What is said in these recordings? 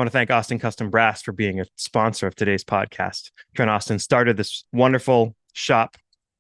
want to thank Austin Custom Brass for being a sponsor of today's podcast. Trent Austin started this wonderful shop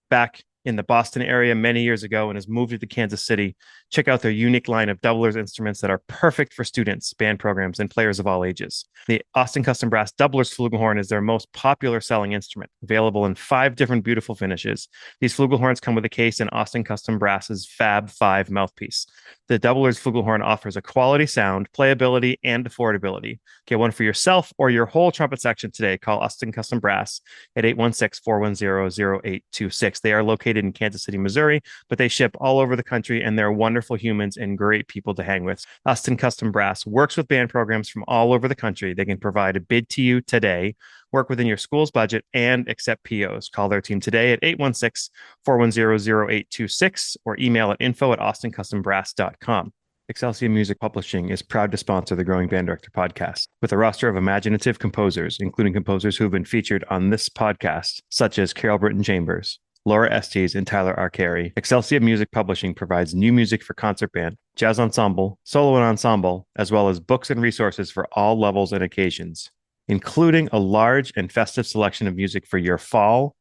back in the Boston area many years ago and has moved to Kansas City. Check out their unique line of doublers instruments that are perfect for students, band programs, and players of all ages. The Austin Custom Brass Doublers Flugelhorn is their most popular selling instrument, available in 5 different beautiful finishes. These flugelhorns come with a case in Austin Custom Brass's Fab 5 mouthpiece. The Doublers Flugelhorn offers a quality sound, playability, and affordability. Get one for yourself or your whole trumpet section today. Call Austin Custom Brass at 816-410-0826. They are located in Kansas City, Missouri, but they ship all over the country, and they're wonderful humans and great people to hang with. Austin Custom Brass works with band programs from all over the country. They can provide a bid to you today, work within your school's budget, and accept POs. Call their team today at 816-410-0826 or email at info@austincustombrass.com. Excelsior Music Publishing is proud to sponsor the Growing Band Director podcast with a roster of imaginative composers, including composers who have been featured on this podcast, such as Carol Britton Chambers, Laura Estes, and Tyler Arcari. Excelsior Music Publishing provides new music for concert band, jazz ensemble, solo and ensemble, as well as books and resources for all levels and occasions, including a large and festive selection of music for your fall,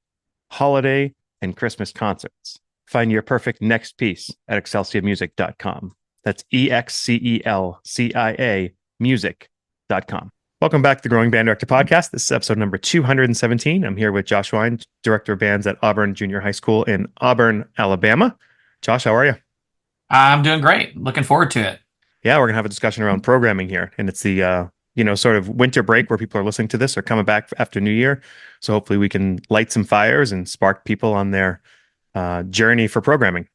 holiday, and Christmas concerts. Find your perfect next piece at excelsiamusic.com. That's EXCELCIA music.com. Welcome back to the Growing Band Director podcast. This is episode number 217. I'm here with Josh Wine, Director of Bands at Auburn Junior High School in Auburn, Alabama. Josh, how are you? I'm doing great. Looking forward to it. Yeah, we're going to have a discussion around programming here. And it's the, sort of winter break where people are listening to this or coming back after New Year. So hopefully we can light some fires and spark people on their journey for programming.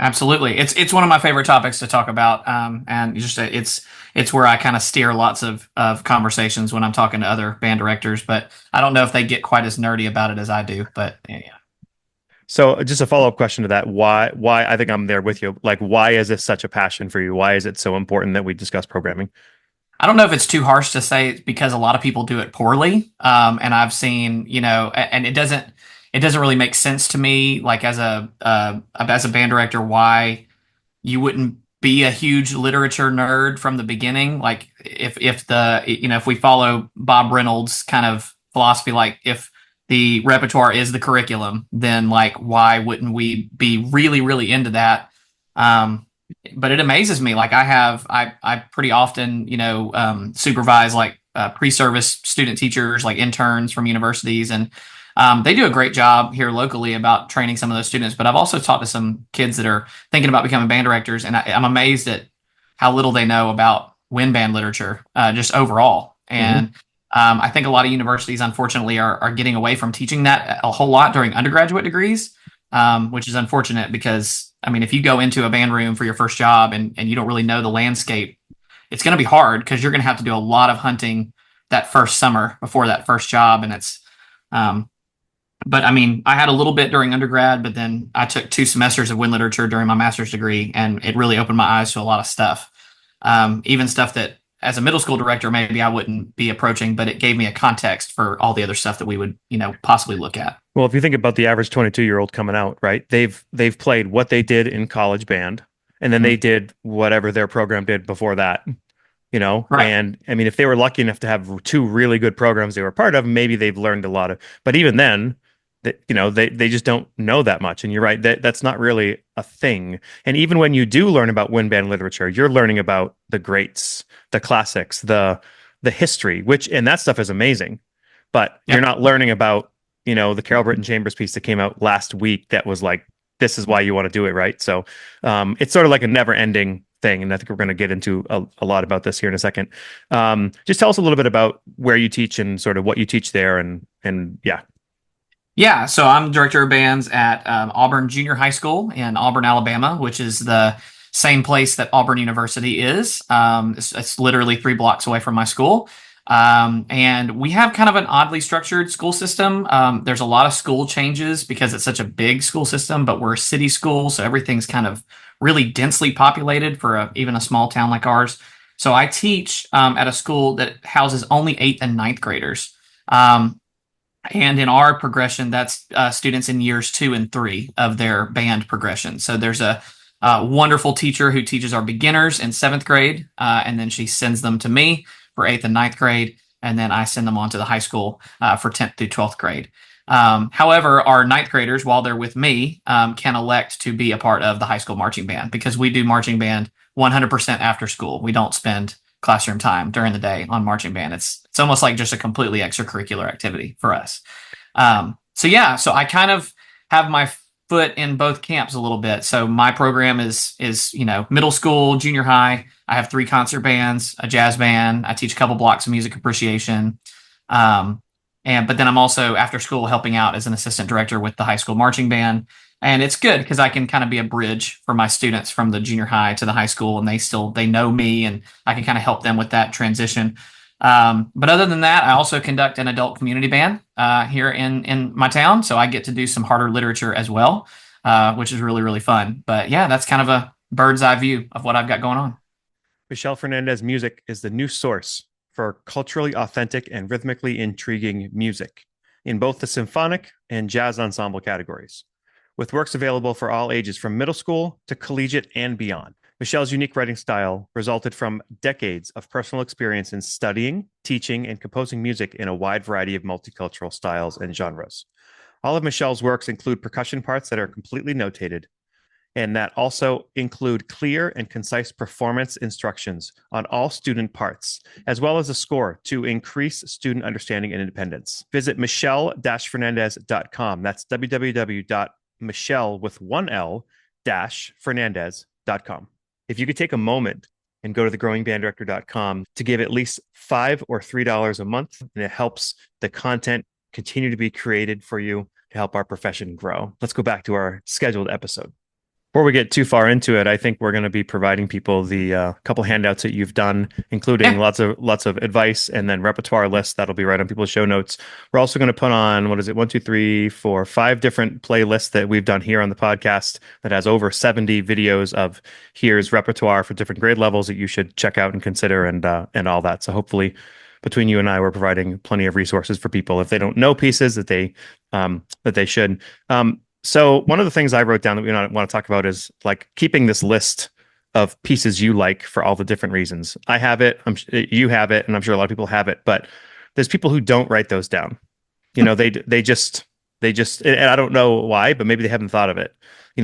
Absolutely. It's one of my favorite topics to talk about. And just it's where I kind of steer lots of conversations when I'm talking to other band directors, but I don't know if they get quite as nerdy about it as I do, but yeah. So just a follow-up question to that. Why I think I'm there with you. Like, why is this such a passion for you? Why is it so important that we discuss programming? I don't know if it's too harsh to say it's because a lot of people do it poorly. And I've seen, and it doesn't really make sense to me, like as a band director, why you wouldn't be a huge literature nerd from the beginning. Like if we follow Bob Reynolds' kind of philosophy, like if the repertoire is the curriculum, then like why wouldn't we be really, really into that? But it amazes me. Like I pretty often, supervise like pre-service student teachers, like interns from universities, and they do a great job here locally about training some of those students. But I've also talked to some kids that are thinking about becoming band directors, and I'm amazed at how little they know about wind band literature, just overall. And I think a lot of universities, unfortunately, are getting away from teaching that a whole lot during undergraduate degrees, which is unfortunate because, I mean, if you go into a band room for your first job and you don't really know the landscape, it's going to be hard because you're going to have to do a lot of hunting that first summer before that first job. And it's, but I mean, I had a little bit during undergrad, but then I took 2 semesters of wind literature during my master's degree, and it really opened my eyes to a lot of stuff. Even stuff that as a middle school director, maybe I wouldn't be approaching, but it gave me a context for all the other stuff that we would, possibly look at. Well, if you think about the average 22-year-old coming out, right? They've played what they did in college band, and then they did whatever their program did before that, Right. And I mean, if they were lucky enough to have 2 really good programs they were part of, maybe they've learned a lot of, but even then, they just don't know that much. And you're right, that's not really a thing. And even when you do learn about wind band literature, you're learning about the greats, the classics, the history, and that stuff is amazing. But you're not learning about, the Carol Britton Chambers piece that came out last week that was like, this is why you want to do it, right? So it's sort of like a never-ending thing. And I think we're going to get into a lot about this here in a second. Just tell us a little bit about where you teach and sort of what you teach there. And yeah. Yeah, so I'm director of bands at Auburn Junior High School in Auburn, Alabama, which is the same place that Auburn University is. It's literally 3 blocks away from my school. And we have kind of an oddly structured school system. There's a lot of school changes because it's such a big school system, but we're a city school, so everything's kind of really densely populated for even a small town like ours. So I teach at a school that houses only 8th and 9th graders. And in our progression, that's students in years 2 and 3 of their band progression. So there's a wonderful teacher who teaches our beginners in 7th grade, and then she sends them to me for 8th and ninth grade, and then I send them on to the high school for 10th through 12th grade. However, our ninth graders, while they're with me, can elect to be a part of the high school marching band, because we do marching band 100% after school. We don't spend classroom time during the day on marching band. It's almost like just a completely extracurricular activity for us. So I kind of have my foot in both camps a little bit. So my program is middle school, junior high. I have 3 concert bands, a jazz band. I teach a couple blocks of music appreciation. But then I'm also after school helping out as an assistant director with the high school marching band. And it's good because I can kind of be a bridge for my students from the junior high to the high school, and they know me, and I can kind of help them with that transition. But other than that, I also conduct an adult community band here in my town. So I get to do some harder literature as well, which is really, really fun. But yeah, that's kind of a bird's eye view of what I've got going on. Michelle Fernandez Music is the new source for culturally authentic and rhythmically intriguing music in both the symphonic and jazz ensemble categories, with works available for all ages from middle school to collegiate and beyond. Michelle's unique writing style resulted from decades of personal experience in studying, teaching, and composing music in a wide variety of multicultural styles and genres. All of Michelle's works include percussion parts that are completely notated, and that also include clear and concise performance instructions on all student parts, as well as a score to increase student understanding and independence. Visit michelle-fernandez.com. That's www.michelle with one L Fernandez.com. If you could take a moment and go to thegrowingbanddirector.com to give at least $5 or $3 a month, and it helps the content continue to be created for you to help our profession grow. Let's go back to our scheduled episode. Before we get too far into it, I think we're going to be providing people the couple handouts that you've done, including lots of advice and then repertoire lists that'll be right on people's show notes. We're also going to put on, 5 different playlists that we've done here on the podcast that has over 70 videos of here's repertoire for different grade levels that you should check out and consider and all that. So hopefully between you and I, we're providing plenty of resources for people if they don't know pieces that they should. So one of the things I wrote down that we want to talk about is like keeping this list of pieces you like for all the different reasons. I have it, you have it, and I'm sure a lot of people have it, but there's people who don't write those down. They just, and I don't know why, but maybe they haven't thought of it.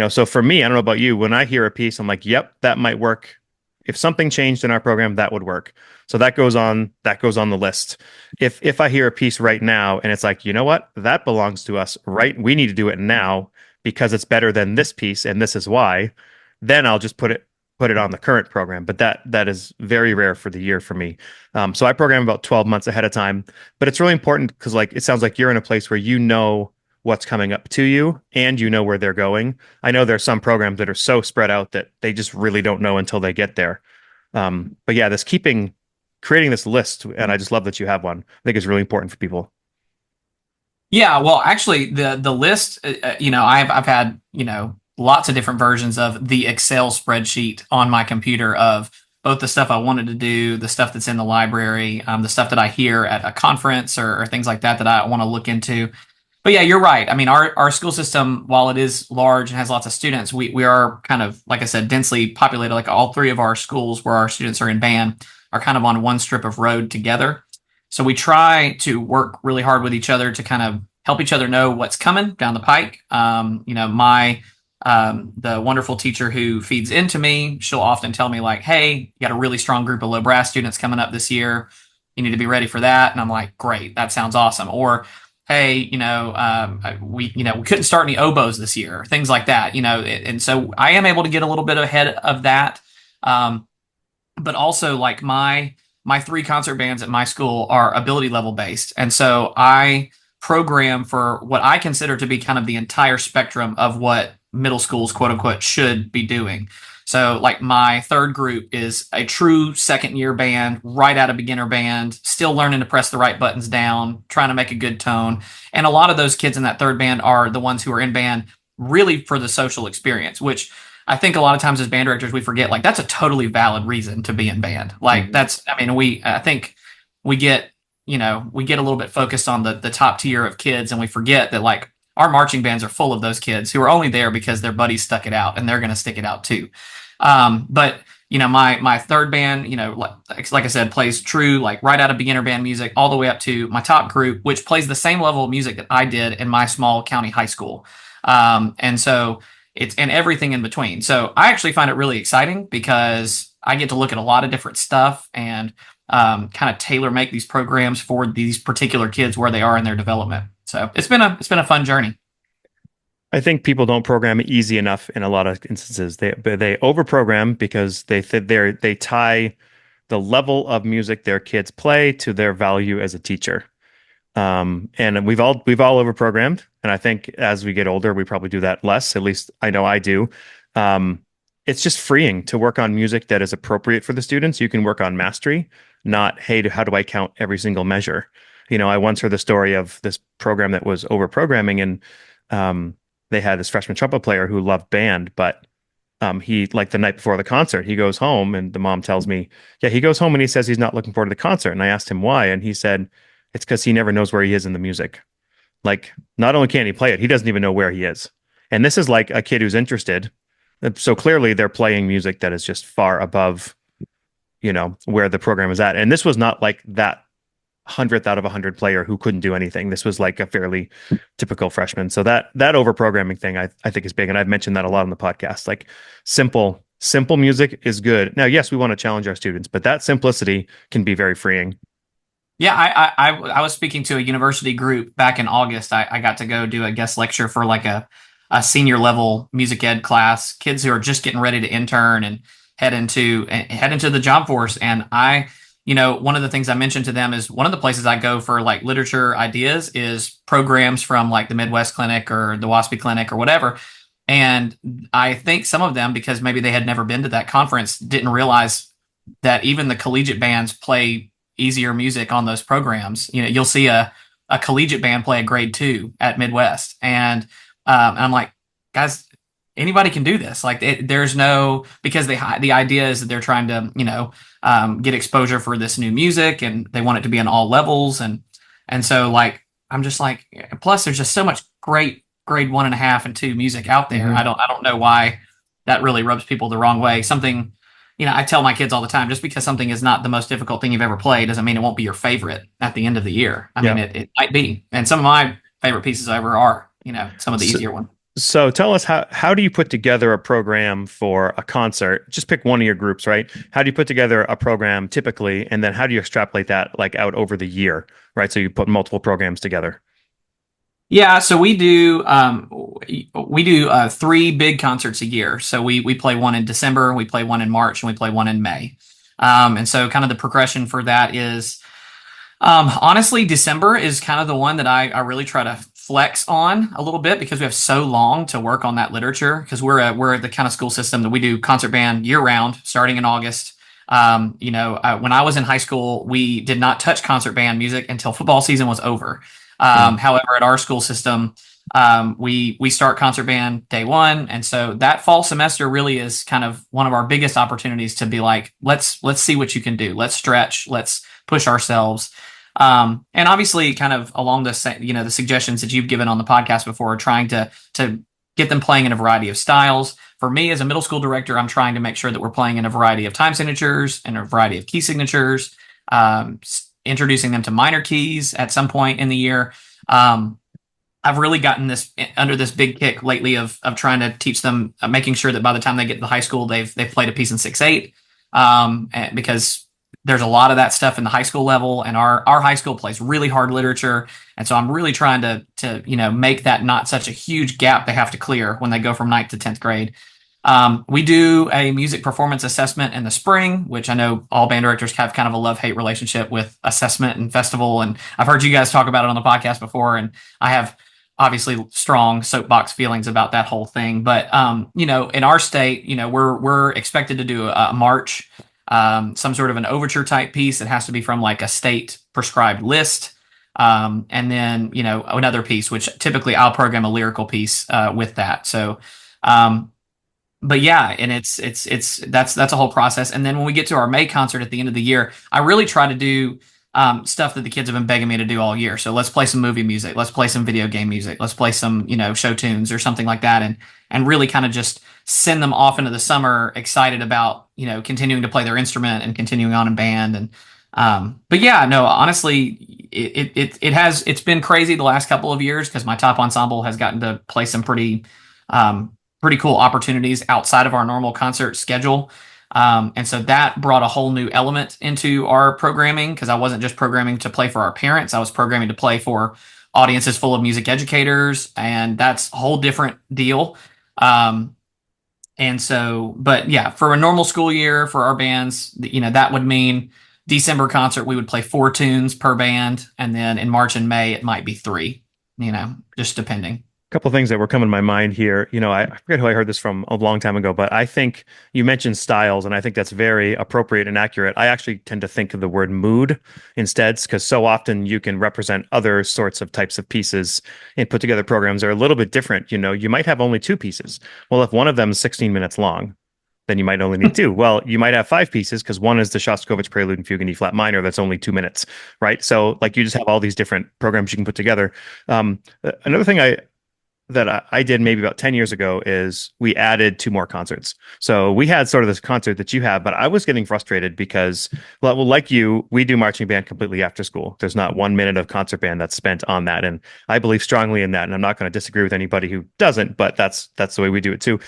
So for me, I don't know about you, when I hear a piece, I'm like, yep, that might work. If something changed in our program, that would work. So that goes on the list. If I hear a piece right now and it's like, you know what, that belongs to us, right? We need to do it now because it's better than this piece and this is why, then I'll just put it on the current program. But that is very rare for the year for me. So I program about 12 months ahead of time, but it's really important because it sounds like you're in a place where you know what's coming up to you and you know where they're going. I know there's some programs that are so spread out that they just really don't know until they get there. But yeah, creating this list, and I just love that you have one. I think is really important for people. Yeah, well, actually, the list, I've had lots of different versions of the Excel spreadsheet on my computer of both the stuff I wanted to do, the stuff that's in the library, the stuff that I hear at a conference or things like that I want to look into. But yeah, you're right. I mean, our school system, while it is large and has lots of students, we are kind of, like I said, densely populated. Like all 3 of our schools where our students are in band are kind of on one strip of road together. So we try to work really hard with each other to kind of help each other know what's coming down the pike. The wonderful teacher who feeds into me, she'll often tell me like, hey, you got a really strong group of low brass students coming up this year. You need to be ready for that. And I'm like, great, that sounds awesome. Or, hey, we couldn't start any oboes this year, things like that, and so I am able to get a little bit ahead of that. But also like my 3 concert bands at my school are ability level based. And so I program for what I consider to be kind of the entire spectrum of what middle schools, quote unquote, should be doing. So like my 3rd group is a true 2nd year band, right out of beginner band, still learning to press the right buttons down, trying to make a good tone. And a lot of those kids in that 3rd band are the ones who are in band really for the social experience, which I think a lot of times as band directors, we forget like that's a totally valid reason to be in band. Like I think we get a little bit focused on the top tier of kids, and we forget that like our marching bands are full of those kids who are only there because their buddies stuck it out and they're going to stick it out too. But my third band, like I said, plays true, like right out of beginner band music, all the way up to my top group, which plays the same level of music that I did in my small county high school. And so it's and everything in between. So I actually find it really exciting because I get to look at a lot of different stuff and kind of tailor make these programs for these particular kids where they are in their development. So it's been a fun journey. I think people don't program easy enough in a lot of instances. They overprogram because they tie the level of music their kids play to their value as a teacher. And we've all overprogrammed, and I think as we get older, we probably do that less. At least I know I do. Um, it's just freeing to work on music that is appropriate for the students. You can work on mastery, not, hey, how do I count every single measure? I once heard the story of this program that was overprogramming, and they had this freshman trumpet player who loved band, but he like the night before the concert, he goes home, and the mom tells me, yeah, he goes home and he says he's not looking forward to the concert. And I asked him why, and he said it's because he never knows where he is in the music. Like, not only can't he play it, he doesn't even know where he is. And this is like a kid who's interested. So clearly they're playing music that is just far above, where the program is at. And this was not like that 100th out of 100 player who couldn't do anything. This was like a fairly typical freshman. So that over programming thing, I think is big. And I've mentioned that a lot on the podcast. Like simple music is good. Now, yes, we want to challenge our students, but that simplicity can be very freeing. Yeah, I was speaking to a university group back in August. I got to go do a guest lecture for like a senior level music ed class, kids who are just getting ready to intern and head into the job force. And one of the things I mentioned to them is one of the places I go for like literature ideas is programs from like the Midwest Clinic or the WASPy Clinic or whatever. And I think some of them, because maybe they had never been to that conference, didn't realize that even the collegiate bands play easier music on those programs. You'll see a collegiate band play a grade 2 at Midwest. And I'm like, guys, anybody can do this. Like there's no, because the idea is that they're trying to, get exposure for this new music and they want it to be on all levels. And so like, I'm just like, plus there's just so much great grade 1.5 and 2 music out there. Mm-hmm. I don't know why that really rubs people the wrong way. Something, I tell my kids all the time, just because something is not the most difficult thing you've ever played doesn't mean it won't be your favorite at the end of the year. I mean, it might be. And some of my favorite pieces ever are, some of the easier ones. So tell us how do you put together a program for a concert? Just pick one of your groups, right? How do you put together a program typically, and then how do you extrapolate that like out over the year, right? So you put multiple programs together. Yeah, so we do 3 big concerts a year. So we play one in December, we play one in March, and we play one in May. And so kind of the progression for that is honestly, December is kind of the one that I really try to flex on a little bit because we have so long to work on that literature because we're the kind of school system that we do concert band year round starting in August. When I was in high school, we did not touch concert band music until football season was over. However, at our school system, we start concert band day 1. And so that fall semester really is kind of one of our biggest opportunities to be like, let's see what you can do. Let's stretch, let's push ourselves. And obviously kind of along the suggestions that you've given on the podcast before, trying to get them playing in a variety of styles. For me as a middle school director, I'm trying to make sure that we're playing in a variety of time signatures and a variety of key signatures, introducing them to minor keys at some point in the year. I've really gotten this under this big kick lately of trying to teach them, making sure that by the time they get to high school, they've played a piece in 6/8, because there's a lot of that stuff in the high school level, and our high school plays really hard literature, and so I'm really trying to make that not such a huge gap they have to clear when they go from 9th to 10th grade. We do a music performance assessment in the spring, which I know all band directors have kind of a love-hate relationship with assessment and festival. And I've heard you guys talk about it on the podcast before, and I have obviously strong soapbox feelings about that whole thing. But, in our state, we're expected to do a march, some sort of an overture type piece that has to be from like a state prescribed list. And then, another piece, which typically I'll program a lyrical piece, with that. So, but yeah, and that's a whole process. And then when we get to our May concert at the end of the year, I really try to do stuff that the kids have been begging me to do all year. So let's play some movie music, let's play some video game music, let's play some show tunes or something like that, and really kind of just send them off into the summer excited about continuing to play their instrument and continuing on in band. And but yeah, no, honestly, it's been crazy the last couple of years because my top ensemble has gotten to play some pretty cool opportunities outside of our normal concert schedule. And so that brought a whole new element into our programming because I wasn't just programming to play for our parents. I was programming to play for audiences full of music educators, and that's a whole different deal. And so, but yeah, for a normal school year for our bands, that would mean December concert, we would play 4 tunes per band. And then in March and May, it might be 3, just depending. Couple things that were coming to my mind here. I forget who I heard this from a long time ago, but I think you mentioned styles, and I think that's very appropriate and accurate. I actually tend to think of the word mood instead, because so often you can represent other sorts of types of pieces and put together programs that are a little bit different. You might have only 2 pieces. Well, if one of them is 16 minutes long, then you might only need 2. Well, you might have 5 pieces because one is the Shostakovich Prelude and Fugue in E flat minor. That's only 2 minutes, right? So like you just have all these different programs you can put together. Another thing that I did maybe about 10 years ago is we added 2 more concerts. So we had sort of this concert that you have, but I was getting frustrated because, well, like you, we do marching band completely after school. There's not 1 minute of concert band that's spent on that. And I believe strongly in that. And I'm not going to disagree with anybody who doesn't, but that's the way we do it too.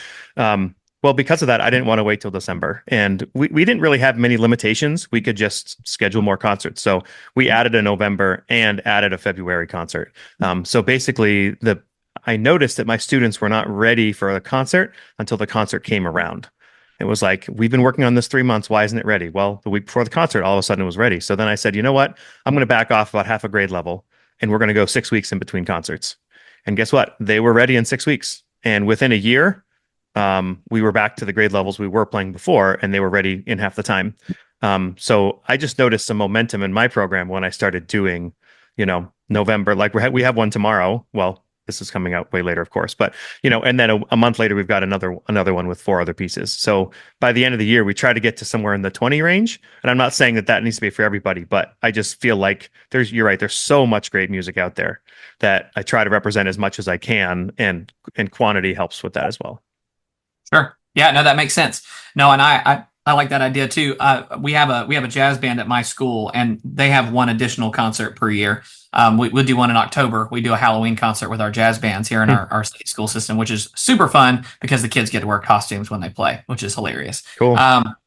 Well, because of that, I didn't want to wait till December. And we didn't really have many limitations. We could just schedule more concerts. So we added a November and added a February concert. So basically, I noticed that my students were not ready for a concert until the concert came around. It was like, we've been working on this 3 months. Why isn't it ready? Well, the week before the concert, all of a sudden it was ready. So then I said, you know what? I'm going to back off about half a grade level and we're going to go 6 weeks in between concerts. And guess what? They were ready in 6 weeks. And within a year, we were back to the grade levels we were playing before, and they were ready in half the time. So I just noticed some momentum in my program when I started doing, November, like we have one tomorrow. Well, this is coming out way later, of course, but and then a month later, we've got another one with 4 other pieces. So by the end of the year, we try to get to somewhere in the 20 range. And I'm not saying that needs to be for everybody, but I just feel like you're right. There's so much great music out there that I try to represent as much as I can, and quantity helps with that as well. Sure. Yeah, no, that makes sense. No, and I like that idea too. We have a jazz band at my school, and they have 1 additional concert per year. We'll do one in October. We do a Halloween concert with our jazz bands here in our state school system, which is super fun because the kids get to wear costumes when they play, which is hilarious. Cool.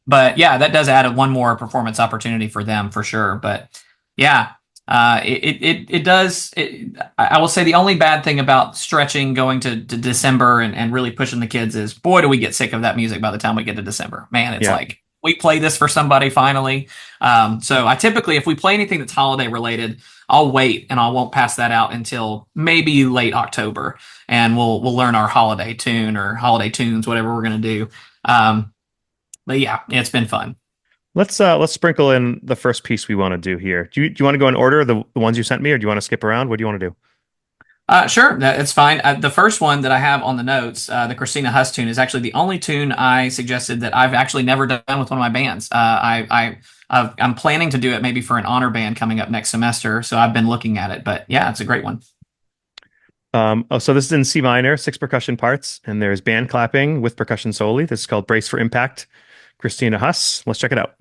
But yeah, that does add 1 more performance opportunity for them for sure. But yeah, it does. I will say the only bad thing about stretching going to December and really pushing the kids is, boy, do we get sick of that music by the time we get to December. Man, it's like, we play this for somebody finally. So I typically, if we play anything that's holiday related, I'll wait and I won't pass that out until maybe late October, and we'll learn our holiday tune or holiday tunes, whatever we're going to do. But yeah, it's been fun. Let's sprinkle in the first piece we want to do here. Do you want to go in order, the ones you sent me, or do you want to skip around? What do you want to do? Sure, it's fine. The first one that I have on the notes, the Christina Huss tune, is actually the only tune I suggested that I've actually never done with one of my bands. I'm planning to do it maybe for an honor band coming up next semester, so I've been looking at it. But yeah, it's a great one. So this is in C minor, 6 percussion parts, and there's band clapping with percussion solely. This is called Brace for Impact. Christina Huss. Let's check it out.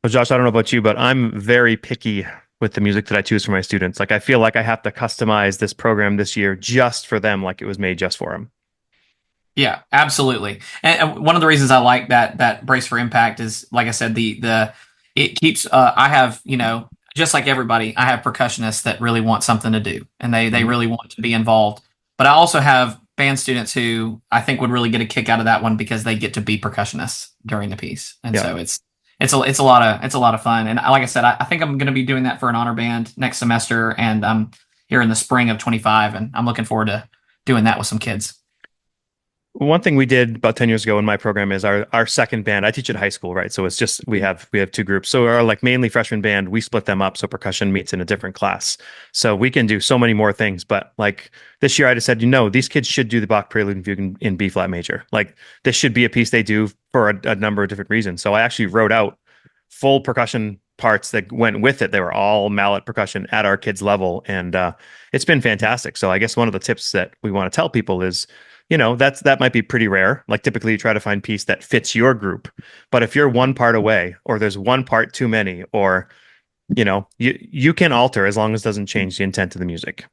Well, Josh, I don't know about you, but I'm very picky with the music that I choose for my students. Like I feel like I have to customize this program this year just for them, like it was made just for them. Yeah, absolutely. And one of the reasons I like that brace for impact is, like I said, the it keeps. I have, just like everybody, I have percussionists that really want something to do, and they Hmm. really want to be involved. But I also have band students who I think would really get a kick out of that one because they get to be percussionists during the piece, and Yeah. so it's a lot of fun. And like I said, I think I'm going to be doing that for an honor band next semester, and I'm here in the spring of 25, and I'm looking forward to doing that with some kids. One thing we did about 10 years ago in my program is our second band. I teach at high school, right? So it's just we have two groups. So our like mainly freshman band, we split them up so percussion meets in a different class. So we can do so many more things. But like this year I just said, these kids should do the Bach Prelude and Fugue in B flat major. Like this should be a piece they do for a number of different reasons. So I actually wrote out full percussion parts that went with it. They were all mallet percussion at our kids' level, and it's been fantastic. So I guess one of the tips that we want to tell people is, that might be pretty rare. Like typically, you try to find piece that fits your group, but if you're one part away, or there's one part too many, or you can alter as long as it doesn't change the intent of the music.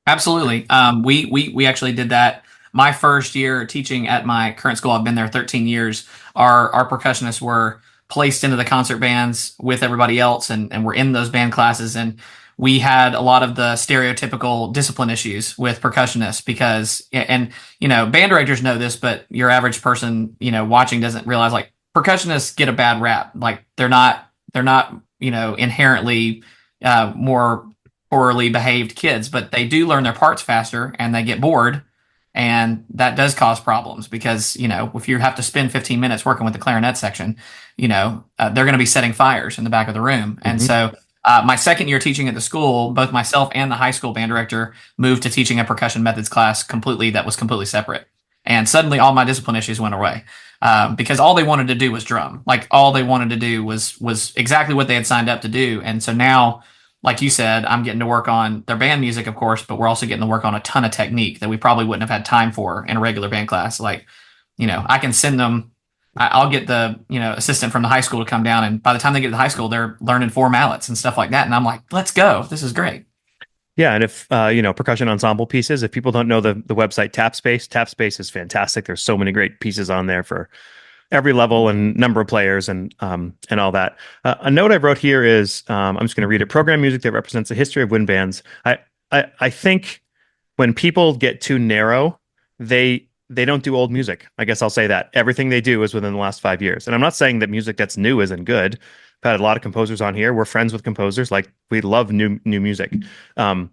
Absolutely. We actually did that my first year teaching at my current school. I've been there 13 years. Our percussionists were placed into the concert bands with everybody else, and we're in those band classes. And we had a lot of the stereotypical discipline issues with percussionists because, and band directors know this, but your average person, watching doesn't realize like percussionists get a bad rap. Like they're not, inherently more poorly behaved kids, but they do learn their parts faster and they get bored. And that does cause problems because, if you have to spend 15 minutes working with the clarinet section, they're going to be setting fires in the back of the room. And Hmm. so, my second year teaching at the school, both myself and the high school band director moved to teaching a percussion methods class that was completely separate. And suddenly all my discipline issues went away. Because all they wanted to do was drum. Like all they wanted to do was exactly what they had signed up to do. And so now, like you said, I'm getting to work on their band music, of course, but we're also getting to work on a ton of technique that we probably wouldn't have had time for in a regular band class. Like, I can send them. I'll get the assistant from the high school to come down, and by the time they get to the high school, they're learning four mallets and stuff like that. And I'm like, let's go. This is great. Yeah, and if percussion ensemble pieces, if people don't know the website Tap Space is fantastic. There's so many great pieces on there for every level and number of players and all that. A note I wrote here is I'm just going to read it. Program music that represents the history of wind bands. I think when people get too narrow, they don't do old music. I guess I'll say that everything they do is within the last 5 years. And I'm not saying that music that's new isn't good. I've had a lot of composers on here. We're friends with composers. Like we love new music. Um,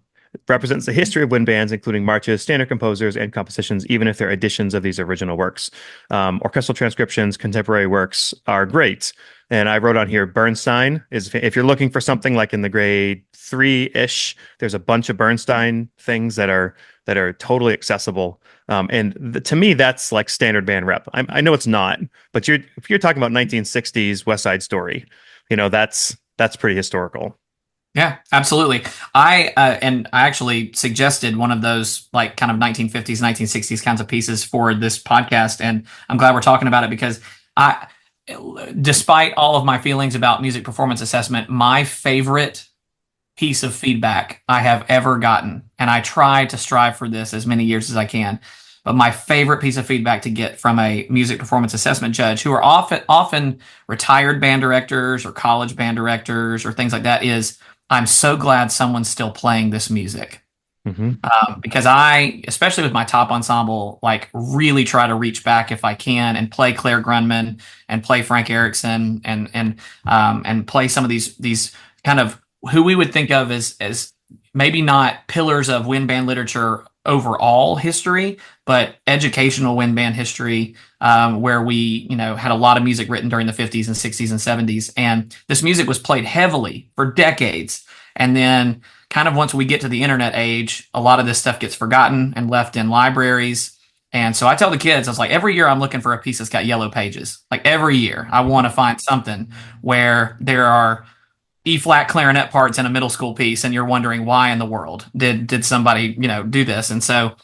represents the history of wind bands, including marches, standard composers, and compositions, even if they're editions of these original works. Orchestral transcriptions, contemporary works are great. And I wrote on here, Bernstein is, if you're looking for something like in the grade 3-ish, there's a bunch of Bernstein things that are totally accessible. To me, that's like standard band rep. I know it's not, but if you're talking about 1960s West Side Story, that's pretty historical. Yeah, absolutely. I actually suggested one of those like kind of 1950s, 1960s kinds of pieces for this podcast, and I'm glad we're talking about it because I, despite all of my feelings about music performance assessment, my favorite piece of feedback I have ever gotten, and I try to strive for this as many years as I can. But my favorite piece of feedback to get from a music performance assessment judge, who are often retired band directors or college band directors or things like that, is I'm so glad someone's still playing this music. Hmm. Because I, especially with my top ensemble, like really try to reach back if I can and play Claire Grunman and play Frank Erickson and play some of these kind of who we would think of as maybe not pillars of wind band literature overall history, but educational wind band history, where we, had a lot of music written during the 50s and 60s and 70s. And this music was played heavily for decades. And then kind of once we get to the internet age, a lot of this stuff gets forgotten and left in libraries. And so I tell the kids, I was like, every year I'm looking for a piece that's got yellow pages. Like every year I want to find something where there are E flat clarinet parts in a middle school piece, and you're wondering why in the world did somebody do this? And so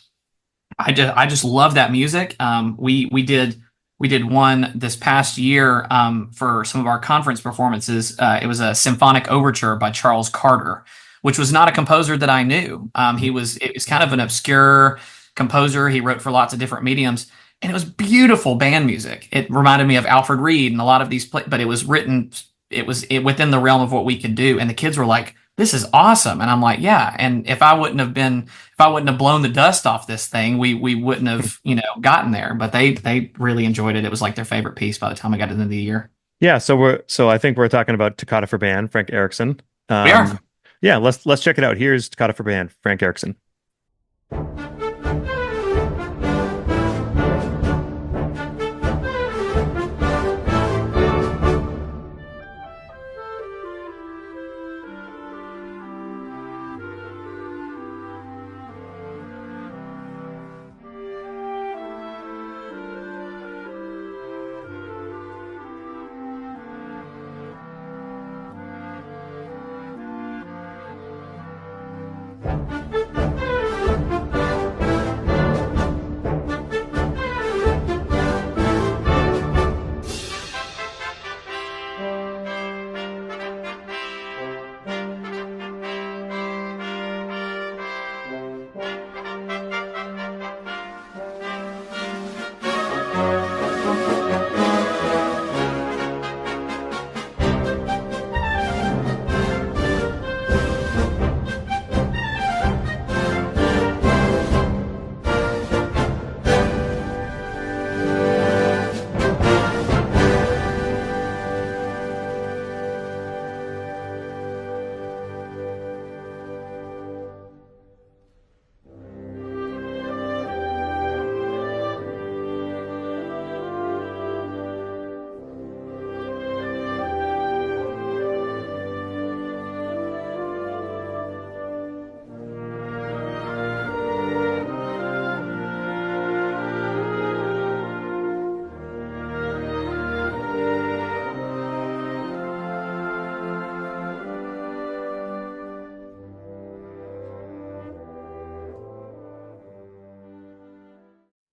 I just love that music. We did we did one this past year for some of our conference performances. It was a symphonic overture by Charles Carter, which was not a composer that I knew. It was kind of an obscure composer. He wrote for lots of different mediums, and it was beautiful band music. It reminded me of Alfred Reed and a lot of these, but it was written. Within the realm of what we could do, and the kids were like, "This is awesome!" And I'm like, "Yeah." And if I wouldn't have blown the dust off this thing, we wouldn't have, gotten there. But they really enjoyed it. It was like their favorite piece by the time I got into the year. Yeah, so I think we're talking about Toccata for Band, Frank Erickson. We are. Yeah, let's check it out. Here's Toccata for Band, Frank Erickson.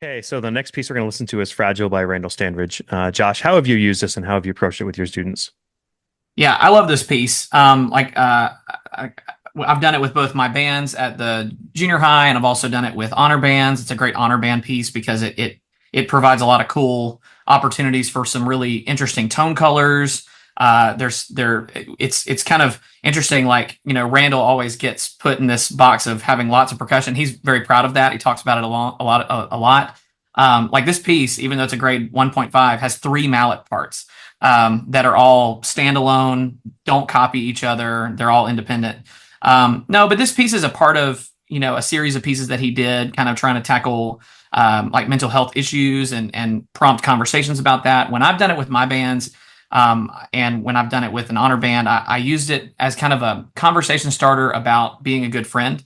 Okay, so the next piece we're going to listen to is Fragile by Randall Standridge. Josh, how have you used this and how have you approached it with your students? Yeah, I love this piece. I've done it with both my bands at the junior high, and I've also done it with honor bands. It's a great honor band piece because it provides a lot of cool opportunities for some really interesting tone colors. It's kind of interesting. Like, Randall always gets put in this box of having lots of percussion. He's very proud of that. He talks about it a lot. Like this piece, even though it's a grade 1.5, has 3 mallet parts that are all standalone, don't copy each other. They're all independent. No, but this piece is a part of, a series of pieces that he did, kind of trying to tackle like mental health issues and prompt conversations about that. When I've done it with my bands, and when I've done it with an honor band, I used it as kind of a conversation starter about being a good friend.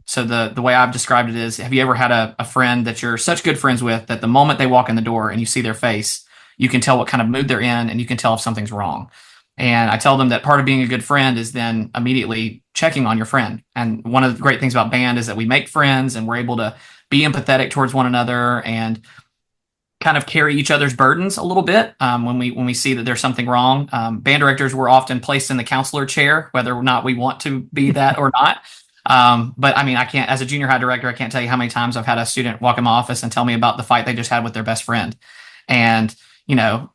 So the way I've described it is, have you ever had a friend that you're such good friends with that the moment they walk in the door and you see their face, you can tell what kind of mood they're in and you can tell if something's wrong. And I tell them that part of being a good friend is then immediately checking on your friend. And one of the great things about band is that we make friends and we're able to be empathetic towards one another and kind of carry each other's burdens a little bit when we see that there's something wrong. Band directors were often placed in the counselor chair, whether or not we want to be that or not. But I mean, I can't, as a junior high director, I can't tell you how many times I've had a student walk in my office and tell me about the fight they just had with their best friend. And,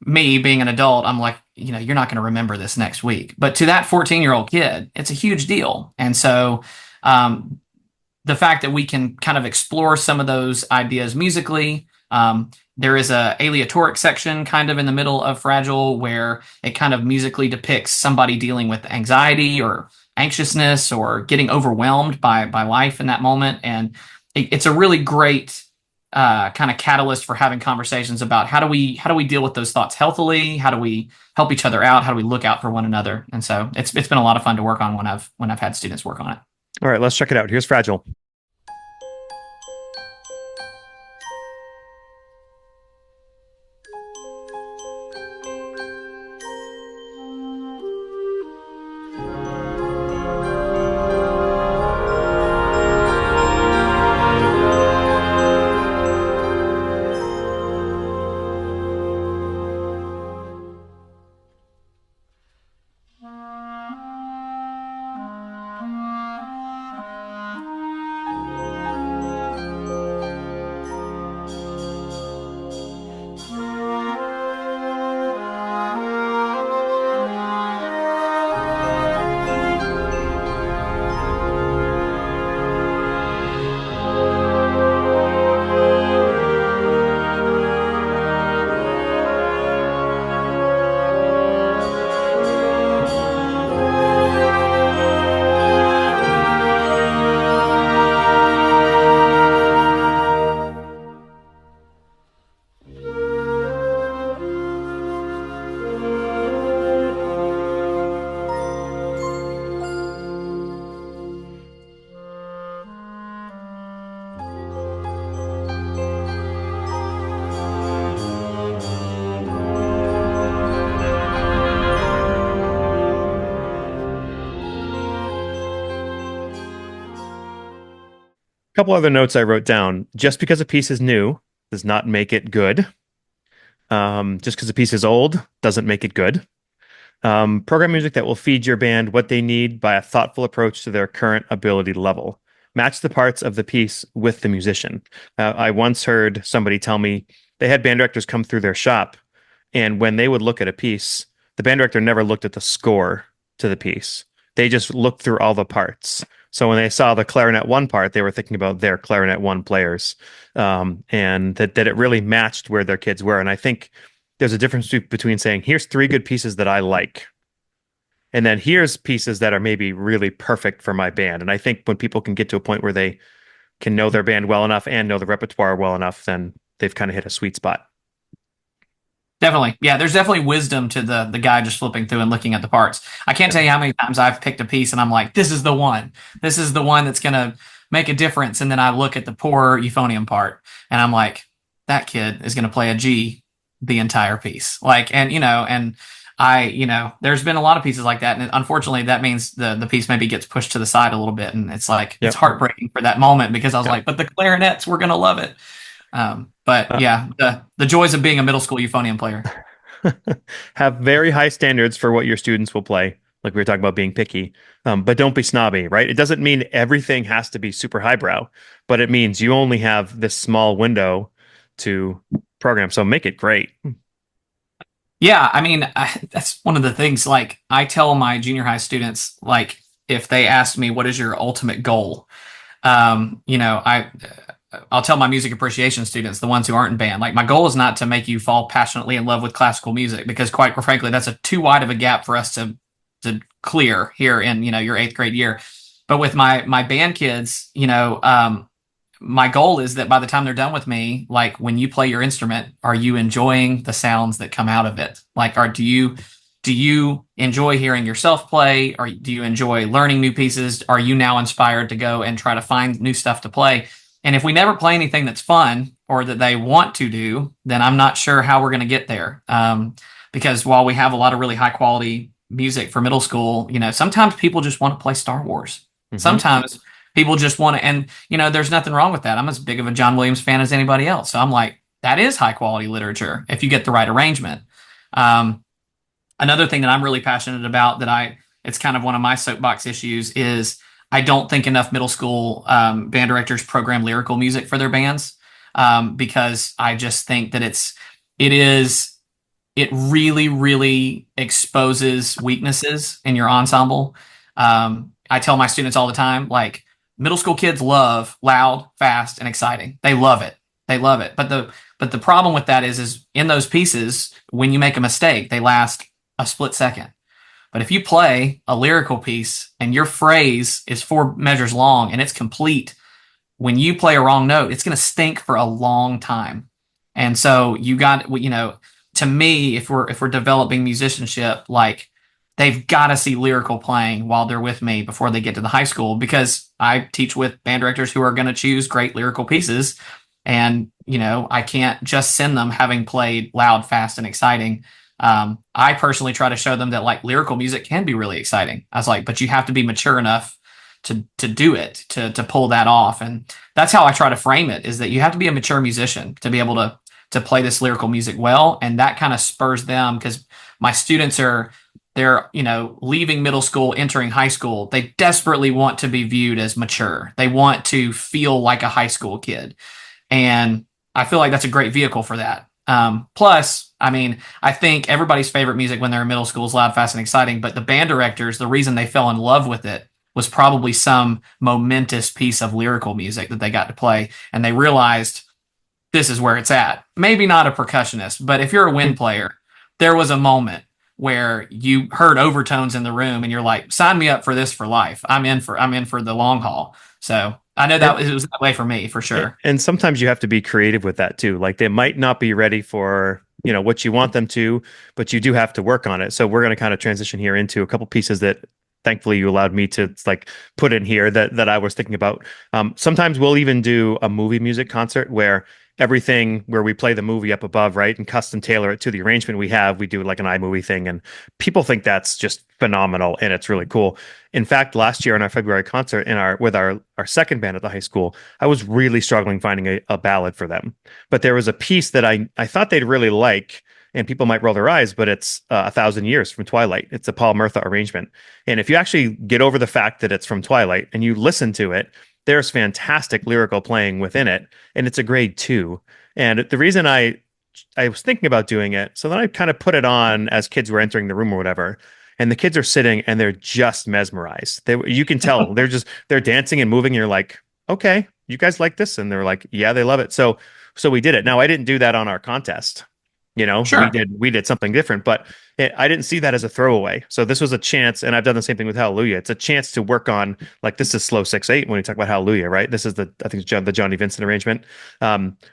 me being an adult, I'm like, you're not going to remember this next week. But to that 14-year-old kid, it's a huge deal. And so the fact that we can kind of explore some of those ideas musically, there is a aleatoric section kind of in the middle of Fragile where it kind of musically depicts somebody dealing with anxiety or anxiousness or getting overwhelmed by life in that moment. And it's a really great kind of catalyst for having conversations about how do we deal with those thoughts healthily? How do we help each other out? How do we look out for one another? And so it's been a lot of fun to work on when I've had students work on it. All right, let's check it out. Here's Fragile. couple other notes I wrote down. Just because a piece is new does not make it good. Just because a piece is old doesn't make it good. Program music that will feed your band what they need by a thoughtful approach to their current ability level. Match the parts of the piece with the musician. I once heard somebody tell me they had band directors come through their shop, and when they would look at a piece, the band director never looked at the score to the piece. They just looked through all the parts. So when they saw the clarinet one part, they were thinking about their clarinet one players, and that it really matched where their kids were. And I think there's a difference between saying, here's three good pieces that I like, and then here's pieces that are maybe really perfect for my band. And I think when people can get to a point where they can know their band well enough and know the repertoire well enough, then they've kind of hit a sweet spot. Definitely. Yeah, there's definitely wisdom to the guy just flipping through and looking at the parts. I can't tell you how many times I've picked a piece and I'm like, this is the one. This is the one that's going to make a difference. And then I look at the poor euphonium part and I'm like, that kid is going to play a G the entire piece. Like, and, and there's been a lot of pieces like that. And unfortunately, that means the piece maybe gets pushed to the side a little bit. And it's like, Yep. it's heartbreaking for that moment because I was Yep. like, but the clarinets, we're going to love it. But yeah, the joys of being a middle school euphonium player. Have very high standards for what your students will play. Like we were talking about being picky, but don't be snobby, right? It doesn't mean everything has to be super highbrow, but it means you only have this small window to program. So make it great. Yeah, I mean, that's one of the things. Like, I tell my junior high students, like, if they ask me, "What is your ultimate goal?" I'll tell my music appreciation students, the ones who aren't in band, like, my goal is not to make you fall passionately in love with classical music, because quite frankly, that's a too wide of a gap for us to clear here in your eighth grade year. But with my band kids, my goal is that by the time they're done with me, like, when you play your instrument, are you enjoying the sounds that come out of it? Like, do you enjoy hearing yourself play? Or do you enjoy learning new pieces? Are you now inspired to go and try to find new stuff to play? And if we never play anything that's fun or that they want to do, then I'm not sure how we're going to get there. Because while we have a lot of really high quality music for middle school, sometimes people just want to play Star Wars. Mm-hmm. Sometimes people just want to, and there's nothing wrong with that. I'm as big of a John Williams fan as anybody else. So I'm like, that is high quality literature if you get the right arrangement. Another thing that I'm really passionate about it's kind of one of my soapbox issues is I don't think enough middle school band directors program lyrical music for their bands, because I just think that it really, really exposes weaknesses in your ensemble. I tell my students all the time, like, middle school kids love loud, fast, and exciting. They love it. They love it. But the problem with that is in those pieces, when you make a mistake, they last a split second. But if you play a lyrical piece and your phrase is 4 measures long and it's complete, when you play a wrong note, it's going to stink for a long time. And so to me, if we're developing musicianship, like, they've got to see lyrical playing while they're with me before they get to the high school, because I teach with band directors who are going to choose great lyrical pieces. And, I can't just send them having played loud, fast, and exciting. I personally try to show them that, like, lyrical music can be really exciting. I was like, but you have to be mature enough to do it, to pull that off. And that's how I try to frame it, is that you have to be a mature musician to be able to play this lyrical music well. And that kind of spurs them, because my students they're leaving middle school, entering high school. They desperately want to be viewed as mature. They want to feel like a high school kid. And I feel like that's a great vehicle for that. Plus, I mean, I think everybody's favorite music when they're in middle school is loud, fast, and exciting. But the band directors, the reason they fell in love with it was probably some momentous piece of lyrical music that they got to play. And they realized, this is where it's at. Maybe not a percussionist, but if you're a wind player, there was a moment where you heard overtones in the room and you're like, sign me up for this for life. I'm in for the long haul. So I know that it was that way for me, for sure. And sometimes you have to be creative with that too. Like, they might not be ready for, what you want them to, but you do have to work on it. So we're going to kind of transition here into a couple pieces that thankfully you allowed me to, like, put in here that I was thinking about. Sometimes we'll even do a movie music concert where everything where we play the movie up above, right, and custom tailor it to the arrangement we have. We do like an iMovie thing, and people think that's just phenomenal, and it's really cool. In fact, last year in our February concert in our second band at the high school, I was really struggling finding a ballad for them, but there was a piece that I thought they'd really like. And people might roll their eyes, but it's A Thousand Years from Twilight. It's a Paul Murtha arrangement. And if you actually get over the fact that it's from Twilight and you listen to it, there's fantastic lyrical playing within it, and it's a grade 2. And the reason I was thinking about doing it, so then I kind of put it on as kids were entering the room or whatever, and the kids are sitting and they're just mesmerized. You can tell they're dancing and moving. And you're like, okay, you guys like this, and they're like, yeah, they love it. So we did it. Now I didn't do that on our contest. Sure. We did something different, but I didn't see that as a throwaway. So this was a chance, and I've done the same thing with Hallelujah. It's a chance to work on, like, this is slow 6/8 when we talk about Hallelujah, right? This is I think it's the Johnny Vincent arrangement.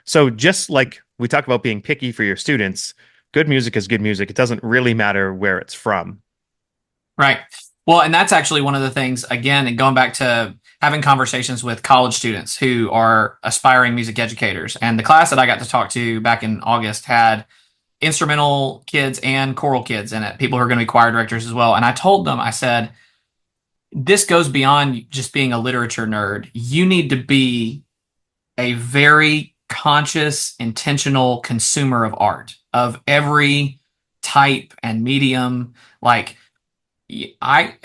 So just like we talk about being picky for your students, good music is good music. It doesn't really matter where it's from. Right. Well, and that's actually one of the things, again, and going back to having conversations with college students who are aspiring music educators. And the class that I got to talk to back in August had instrumental kids and choral kids in it, people who are going to be choir directors as well. And I told them, I said, this goes beyond just being a literature nerd. You need to be a very conscious, intentional consumer of art, of every type and medium. Like, I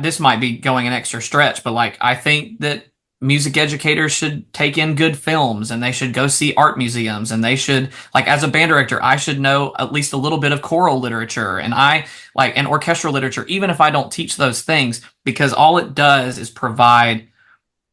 this might be going an extra stretch, but like, I think that music educators should take in good films, and they should go see art museums, and they should, like, as a band director, I should know at least a little bit of choral literature, and and orchestral literature, even if I don't teach those things, because all it does is provide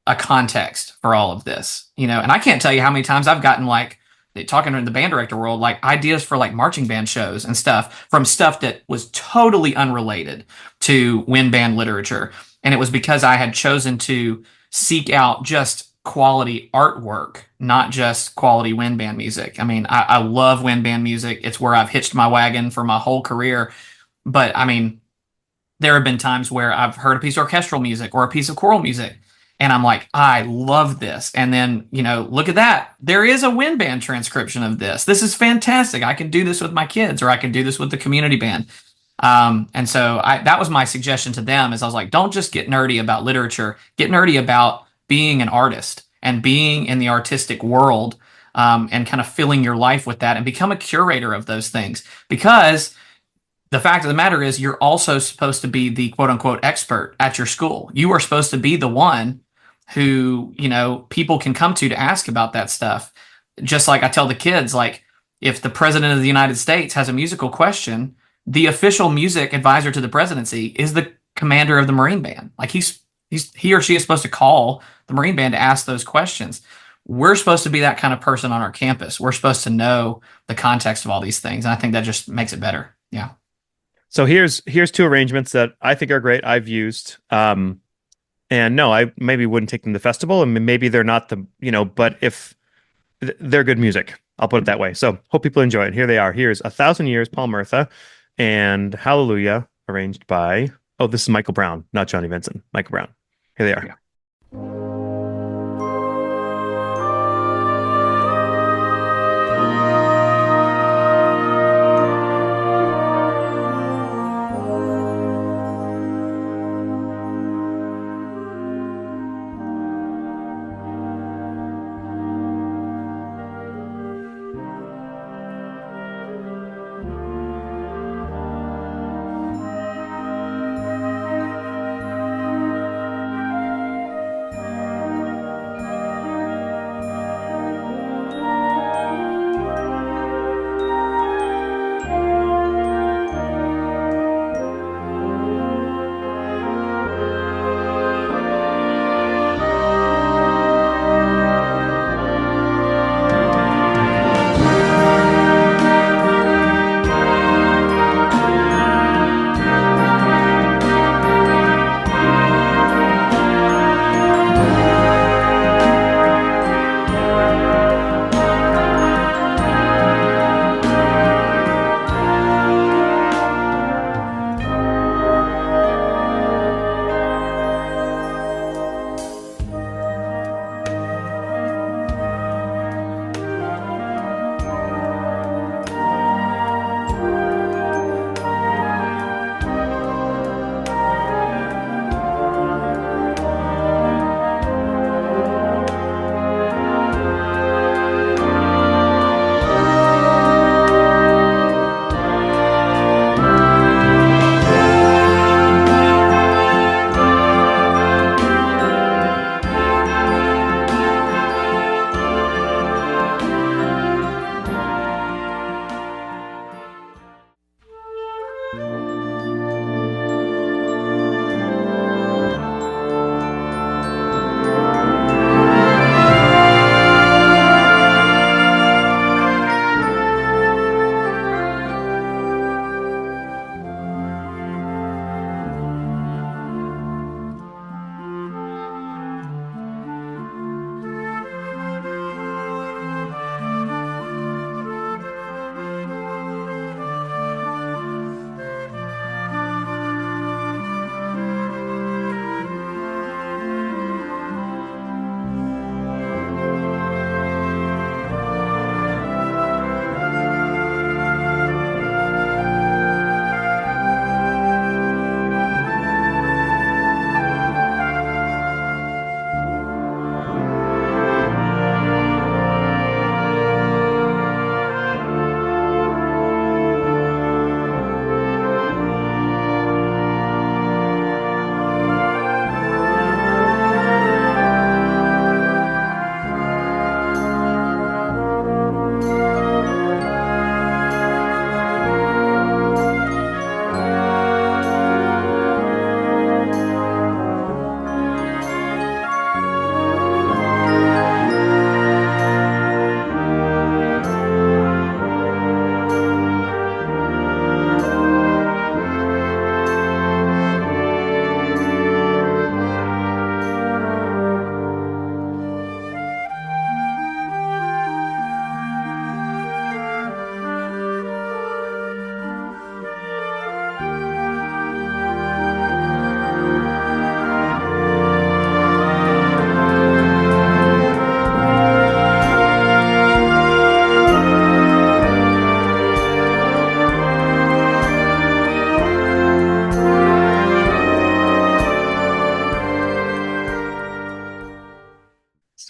a context for all of this, and I can't tell you how many times I've gotten, like, talking in the band director world, like, ideas for like marching band shows and stuff from stuff that was totally unrelated to wind band literature. And it was because I had chosen to seek out just quality artwork, not just quality wind band music. I mean, I love wind band music. It's where I've hitched my wagon for my whole career. But I mean, there have been times where I've heard a piece of orchestral music or a piece of choral music, and I'm like, I love this. And then, look at that. There is a wind band transcription of this. This is fantastic. I can do this with my kids, or I can do this with the community band. And so that was my suggestion to them, is I was like, don't just get nerdy about literature, get nerdy about being an artist and being in the artistic world, and kind of filling your life with that, and become a curator of those things. Because the fact of the matter is, you're also supposed to be the quote unquote expert at your school. You are supposed to be the one who, people can come to ask about that stuff. Just like I tell the kids, like, if the president of the United States has a musical question, the official music advisor to the presidency is the commander of the Marine Band. Like, he or she is supposed to call the Marine Band to ask those questions. We're supposed to be that kind of person on our campus. We're supposed to know the context of all these things. And I think that just makes it better. Yeah. So here's two arrangements that I think are great. I've used. And no, I maybe wouldn't take them to the festival, and maybe they're not but if they're good music, I'll put it that way. So hope people enjoy it. Here they are. Here's A Thousand Years, Paul Murtha, and Hallelujah, arranged by, this is Michael Brown, not Johnny Vincent, Michael Brown. Here they are. Yeah.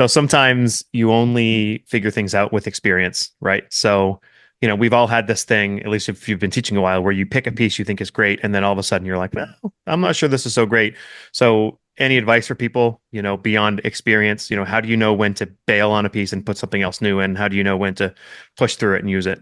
So sometimes you only figure things out with experience, right? So, we've all had this thing, at least if you've been teaching a while, where you pick a piece you think is great, and then all of a sudden you're like, well, I'm not sure this is so great. So, any advice for people, beyond experience? How do you know when to bail on a piece and put something else new in? How do you know when to push through it and use it?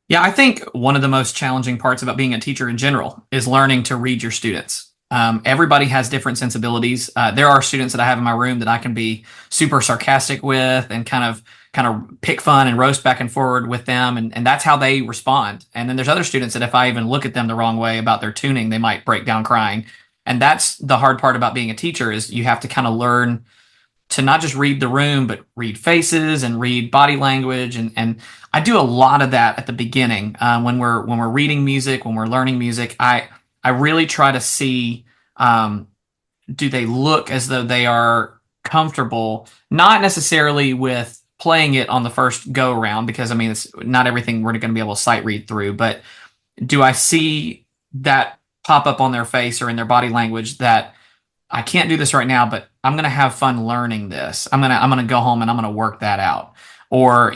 Yeah, I think one of the most challenging parts about being a teacher in general is learning to read your students. Everybody has different sensibilities. There are students that I have in my room that I can be super sarcastic with and kind of pick fun and roast back and forward with them, and that's how they respond. And then there's other students that if I even look at them the wrong way about their tuning, they might break down crying. And that's the hard part about being a teacher is you have to kind of learn to not just read the room, but read faces and read body language. And I do a lot of that at the beginning when we're reading music, when we're learning music. I really try to see do they look as though they are comfortable, not necessarily with playing it on the first go around, because I mean it's not everything we're going to be able to sight read through, but do I see that pop up on their face or in their body language that I can't do this right now, but I'm going to have fun learning this. I'm gonna go home and I'm gonna work that out. Or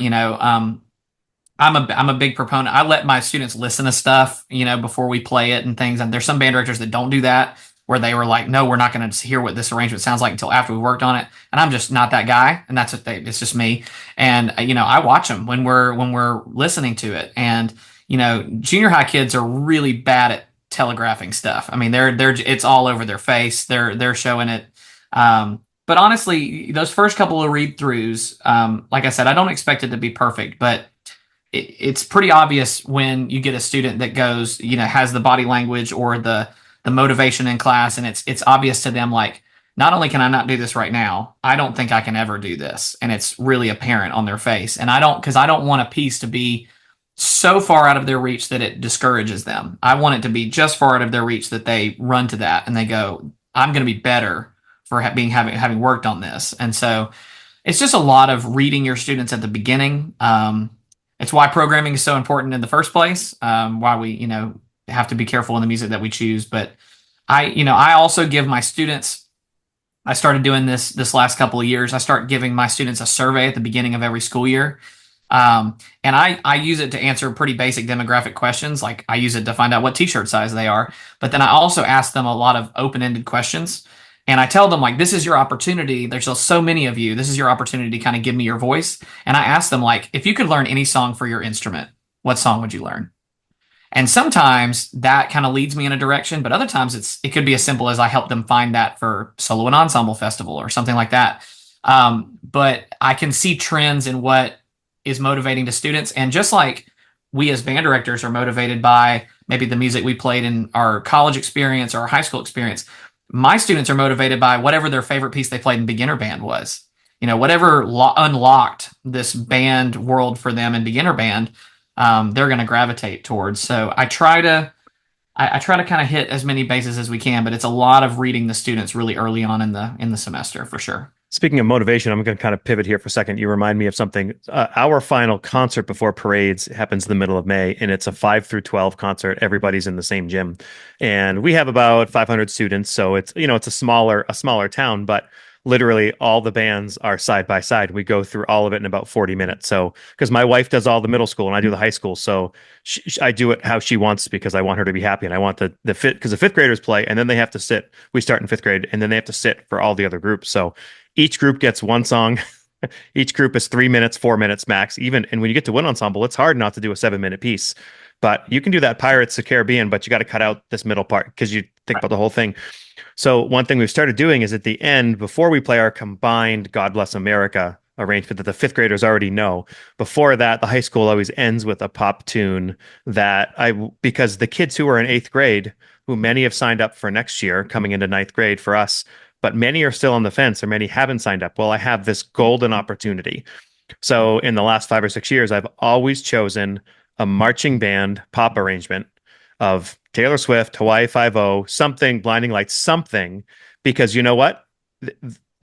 I'm a big proponent. I let my students listen to stuff, before we play it and things. And there's some band directors that don't do that, where they were like, no, we're not going to hear what this arrangement sounds like until after we worked on it. And I'm just not that guy, and that's what it's just me. And I watch them when we're listening to it. And junior high kids are really bad at telegraphing stuff. I mean, they're it's all over their face. They're showing it. But honestly, those first couple of read throughs, like I said, I don't expect it to be perfect, but it's pretty obvious when you get a student that goes, has the body language or the motivation in class, and it's obvious to them, like, not only can I not do this right now, I don't think I can ever do this, and it's really apparent on their face. And because I don't want a piece to be so far out of their reach that it discourages them. I want it to be just far out of their reach that they run to that and they go, I'm going to be better for having worked on this. And so it's just a lot of reading your students at the beginning. It's why programming is so important in the first place. Why we have to be careful in the music that we choose. But I also give my students. I started doing this last couple of years. I start giving my students a survey at the beginning of every school year. And I use it to answer pretty basic demographic questions. Like I use it to find out what t-shirt size they are. But then I also ask them a lot of open-ended questions. And I tell them, like, this is your opportunity. There's just so many of you. This is your opportunity to kind of give me your voice. And I ask them, like, if you could learn any song for your instrument, what song would you learn? And sometimes that kind of leads me in a direction, but other times it could be as simple as I help them find that for solo and ensemble festival or something like that. But I can see trends in what is motivating to students. And just like we as band directors are motivated by maybe the music we played in our college experience or our high school experience, my students are motivated by whatever their favorite piece they played in beginner band was. Whatever unlocked this band world for them in beginner band, they're going to gravitate towards. So I try to kind of hit as many bases as we can, but it's a lot of reading the students really early on in the semester for sure. Speaking of motivation, I'm going to kind of pivot here for a second. You remind me of something. Our final concert before parades happens in the middle of May, and it's a 5 through 12 concert. Everybody's in the same gym, and we have about 500 students. So it's a smaller town, but literally all the bands are side by side. We go through all of it in about 40 minutes. So because my wife does all the middle school and I do the high school, so I do it how she wants because I want her to be happy, and I want the fifth graders play, and then they have to sit. We start in fifth grade, and then they have to sit for all the other groups. So each group gets one song. Each group is 3 minutes, 4 minutes max. And when you get to wind ensemble, it's hard not to do a 7-minute piece. But you can do that Pirates of the Caribbean, but you got to cut out this middle part because you think about the whole thing. So one thing we've started doing is at the end, before we play our combined God Bless America arrangement that the fifth graders already know, before that, the high school always ends with a pop tune because the kids who are in eighth grade, who many have signed up for next year coming into ninth grade for us, but many are still on the fence or many haven't signed up. Well, I have this golden opportunity. So in the last 5 or 6 years, I've always chosen a marching band pop arrangement of Taylor Swift, Hawaii Five-0, something, Blinding Lights, something, because you know what?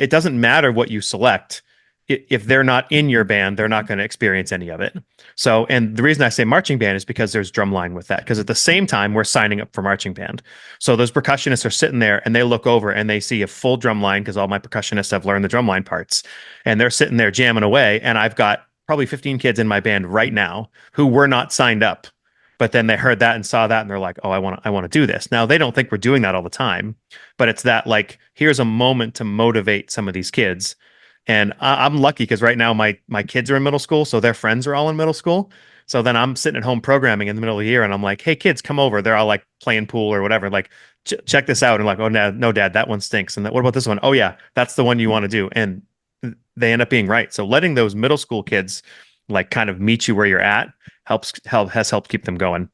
It doesn't matter what you select. if they're not in your band, they're not going to experience any of it. So, and the reason I say marching band is because there's drumline with that. Because at the same time, we're signing up for marching band. So those percussionists are sitting there and they look over and they see a full drum line because all my percussionists have learned the drumline parts, and they're sitting there jamming away. And I've got probably 15 kids in my band right now who were not signed up, but then they heard that and saw that and they're like, oh, I want to do this. Now they don't think we're doing that all the time, but it's that like here's a moment to motivate some of these kids. And I'm lucky because right now my kids are in middle school, so their friends are all in middle school. So then I'm sitting at home programming in the middle of the year, and I'm like, "Hey kids, come over." They're all like playing pool or whatever. Like, check this out, and like, "Oh no, no, Dad, that one stinks." And what about this one? Oh yeah, that's the one you want to do. And they end up being right. So letting those middle school kids like kind of meet you where you're at has helped keep them going.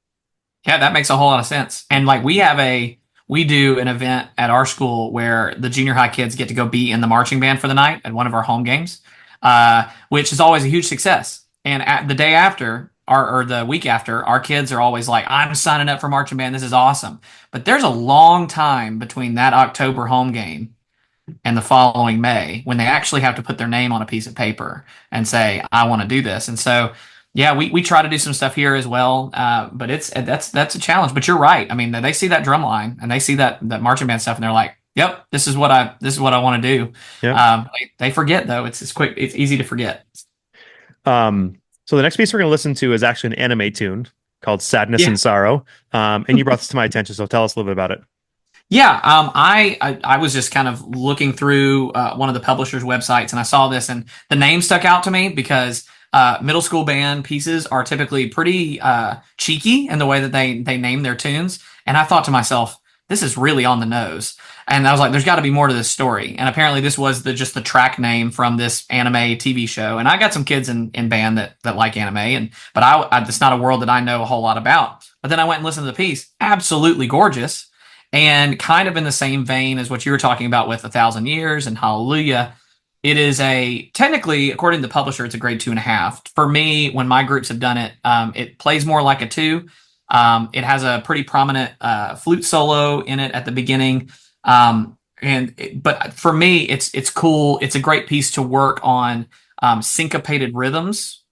Yeah, that makes a whole lot of sense. And like we do an event at our school where the junior high kids get to go be in the marching band for the night at one of our home games, which is always a huge success. And at the day after, or the week after, our kids are always like, "I'm signing up for marching band. This is awesome." But there's a long time between that October home game and the following May when they actually have to put their name on a piece of paper and say, "I want to do this." And so, yeah, we try to do some stuff here as well, but that's a challenge. But you're right. I mean, they see that drum line and they see that marching band stuff, and they're like, "Yep, this is what I want to do." Yeah. They forget though. It's quick. It's easy to forget. So the next piece we're going to listen to is actually an anime tune called Sadness Yeah. and Sorrow. And you brought this to my attention, so tell us a little bit about it. Yeah, I was just kind of looking through one of the publishers' websites, and I saw this, and the name stuck out to me because middle school band pieces are typically pretty cheeky in the way that they name their tunes, and I thought to myself, this is really on the nose, and I was like, there's got to be more to this story, and apparently this was just the track name from this anime TV show, and I got some kids in band that like anime, but it's not a world that I know a whole lot about, but then I went and listened to the piece, absolutely gorgeous. And kind of in the same vein as what you were talking about with 1,000 Years and Hallelujah, it is technically, according to the publisher, it's a grade 2.5. For me, when my groups have done it, it plays more like a 2. It has a pretty prominent flute solo in it at the beginning. But for me, it's cool. It's a great piece to work on syncopated rhythms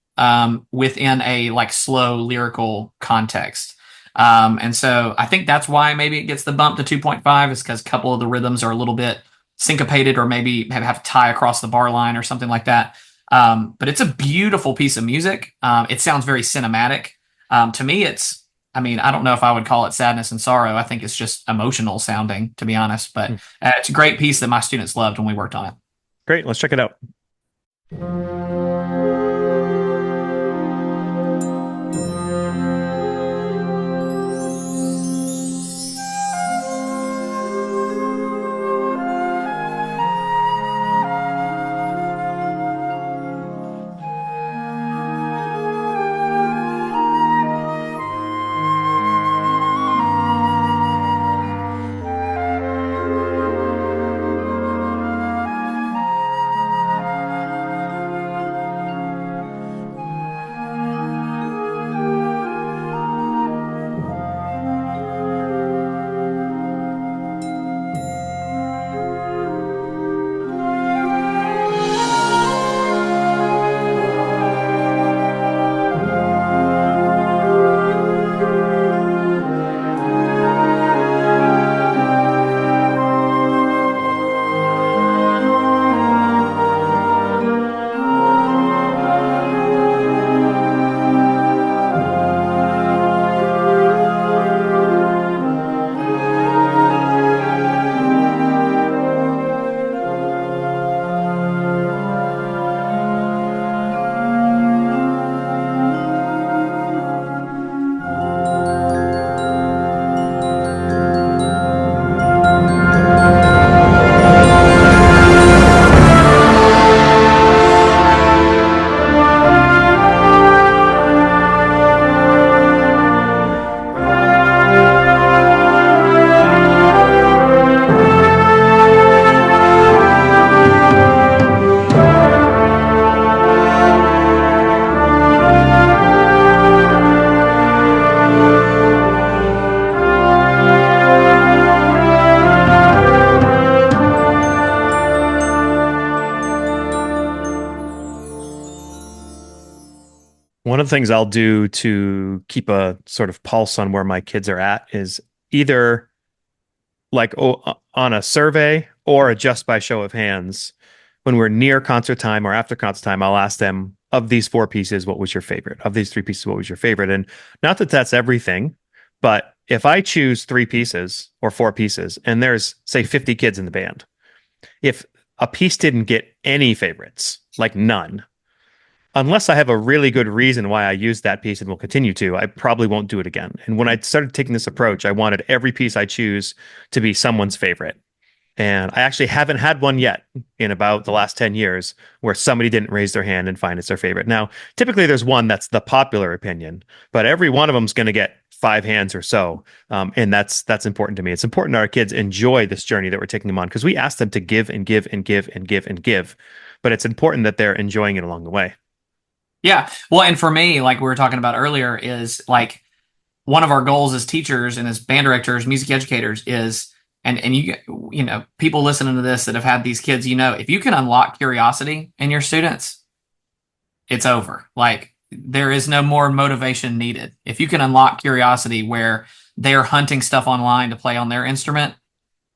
within a like slow lyrical context. And so I think that's why maybe it gets the bump to 2.5 is because a couple of the rhythms are a little bit syncopated or maybe have to tie across the bar line or something like that. But it's a beautiful piece of music. It sounds very cinematic. To me, I mean, I don't know if I would call it sadness and sorrow. I think it's just emotional sounding, to be honest. But it's a great piece that my students loved when we worked on it. Great. Let's check it out. of the things I'll do to keep a sort of pulse on where my kids are at is either like on a survey or just by show of hands. When we're near concert time or after concert time, I'll ask them, of these four pieces, what was your favorite? Of these three pieces, what was your favorite? And not that that's everything, but if I choose three pieces or four pieces and there's, say, 50 kids in the band, if a piece didn't get any favorites, like none, unless I have a really good reason why I used that piece and will continue to, I probably won't do it again. And when I started taking this approach, I wanted every piece I choose to be someone's favorite. And I actually haven't had one yet in about the last 10 years where somebody didn't raise their hand and find it's their favorite. Now, typically there's one that's the popular opinion, but every one of them is going to get 5 hands or so. And that's important to me. It's important that our kids enjoy this journey that we're taking them on, because we ask them to give and give and give and give and give, but it's important that they're enjoying it along the way. Yeah. Well, and for me, like we were talking about earlier, is like one of our goals as teachers and as band directors, music educators is, and you know, people listening to this that have had these kids, you know, if you can unlock curiosity in your students, it's over. Like there is no more motivation needed. If you can unlock curiosity where they're hunting stuff online to play on their instrument,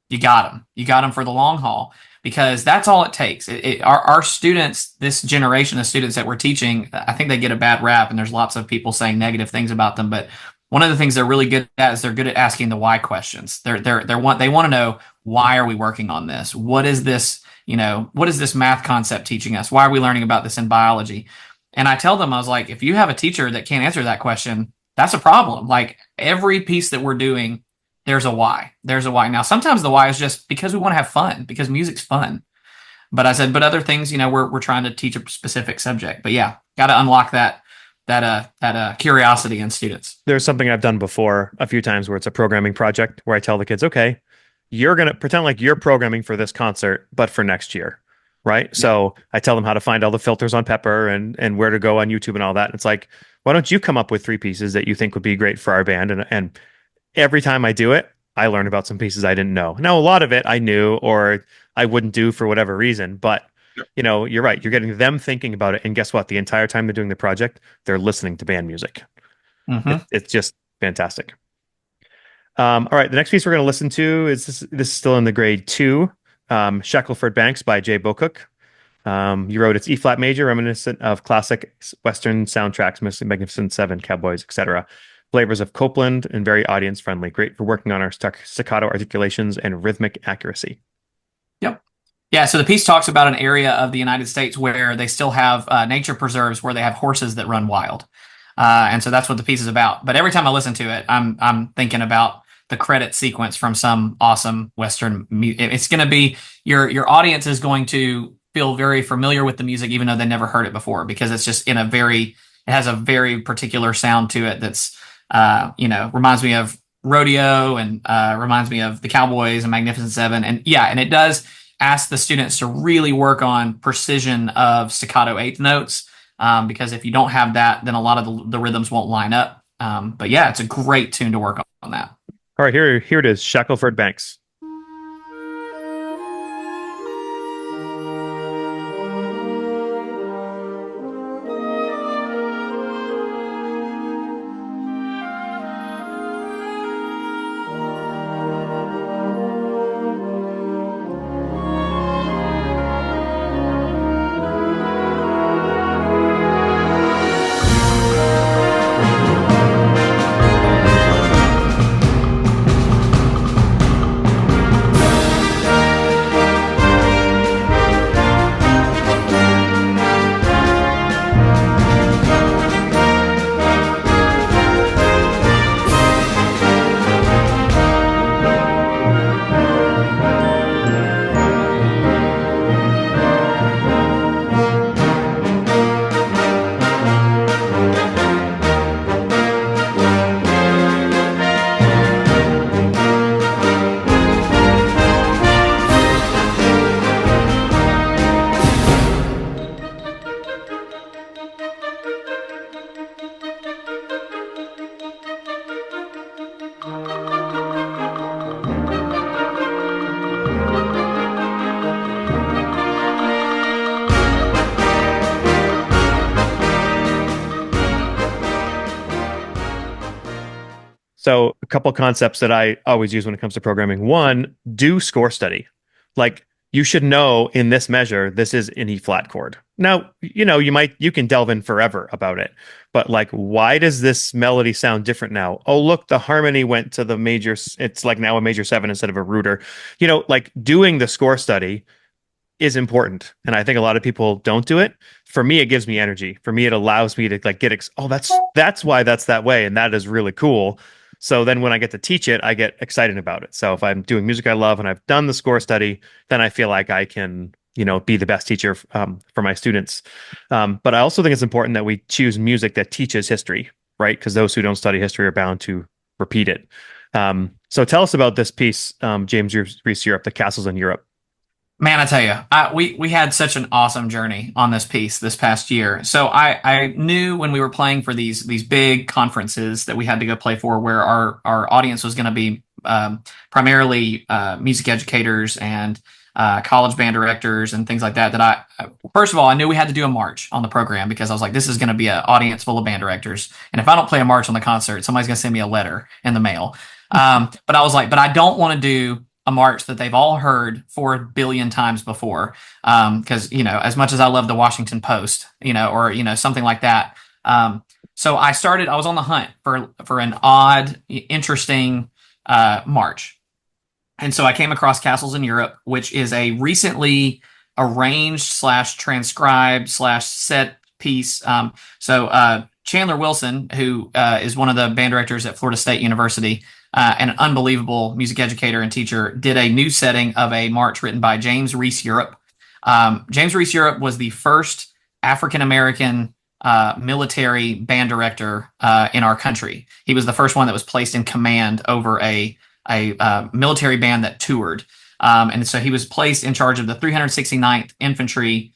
you got them. You got them for the long haul, because that's all it takes. Our students, this generation of students that we're teaching, I think they get a bad rap, and there's lots of people saying negative things about them. But one of the things they're really good at is they're good at asking the why questions. They want to know, why are we working on this? What is this? You know, what is this math concept teaching us? Why are we learning about this in biology? And I tell them, I was like, if you have a teacher that can't answer that question, that's a problem. Like every piece that we're doing, there's a why. There's a why. Now, sometimes the why is just because we want to have fun, because music's fun. But I said, but other things, you know, we're trying to teach a specific subject. But yeah, got to unlock that curiosity in students. There's something I've done before a few times where it's a programming project where I tell the kids, okay, you're going to pretend like you're programming for this concert, but for next year. Right. Yeah. So I tell them how to find all the filters on Pepper and where to go on YouTube and all that. And it's like, why don't you come up with 3 pieces that you think would be great for our band? And every time I do it, I learn about some pieces I didn't know. Now, a lot of it I knew or I wouldn't do for whatever reason, but you know, you're right. You're getting them thinking about it. And guess what? The entire time they're doing the project, they're listening to band music. Mm-hmm. It's just fantastic. All right. The next piece we're going to listen to is this is still in the grade 2, Shackelford Banks by Jay Bocook. You wrote it's E-flat major, reminiscent of classic Western soundtracks, Magnificent Seven, Cowboys, etc. Flavors of Copeland and very audience friendly. Great for working on our staccato articulations and rhythmic accuracy. Yep. Yeah, so the piece talks about an area of the United States where they still have nature preserves where they have horses that run wild. And so that's what the piece is about. But every time I listen to it, I'm thinking about the credit sequence from some awesome Western music. It's going to be, your audience is going to feel very familiar with the music, even though they never heard it before, because it's just it has a very particular sound to it that's, reminds me of rodeo and reminds me of the Cowboys and Magnificent Seven. And yeah, and it does ask the students to really work on precision of staccato eighth notes, because if you don't have that, then a lot of the rhythms won't line up. But yeah, it's a great tune to work on that. All right, here it is, Shackelford Banks. So a couple concepts that I always use when it comes to programming. One, do score study. Like you should know in this measure, this is an E flat chord. Now, you can delve in forever about it, but like, why does this melody sound different now? Oh, look, the harmony went to the major. It's like now a major seven instead of a rooter. Like doing the score study is important. And I think a lot of people don't do it. For me, it gives me energy. For me, it allows me to like oh, that's why that's that way. And that is really cool. So then when I get to teach it, I get excited about it. So if I'm doing music I love and I've done the score study, then I feel like I can, be the best teacher for my students. But I also think it's important that we choose music that teaches history, right? Because those who don't study history are bound to repeat it. So tell us about this piece, James Reese Europe, the Castles in Europe. Man, I tell you, we had such an awesome journey on this piece this past year. So I knew when we were playing for these big conferences that we had to go play for, where our audience was going to be primarily music educators and college band directors and things like that. First of all, I knew we had to do a march on the program, because I was like, this is going to be an audience full of band directors, and if I don't play a march on the concert, somebody's going to send me a letter in the mail. But I was like, but I don't want to do a march that they've all heard 4 billion times before. Because, as much as I love the Washington Post, or, something like that. So I was on the hunt for an odd, interesting march. And so I came across Castles in Europe, which is a recently arranged / transcribed / set piece. So Chandler Wilson, who is one of the band directors at Florida State University, and an unbelievable music educator and teacher, did a new setting of a march written by James Reese Europe. James Reese Europe was the first African-American military band director in our country. He was the first one that was placed in command over a military band that toured. And so he was placed in charge of the 369th Infantry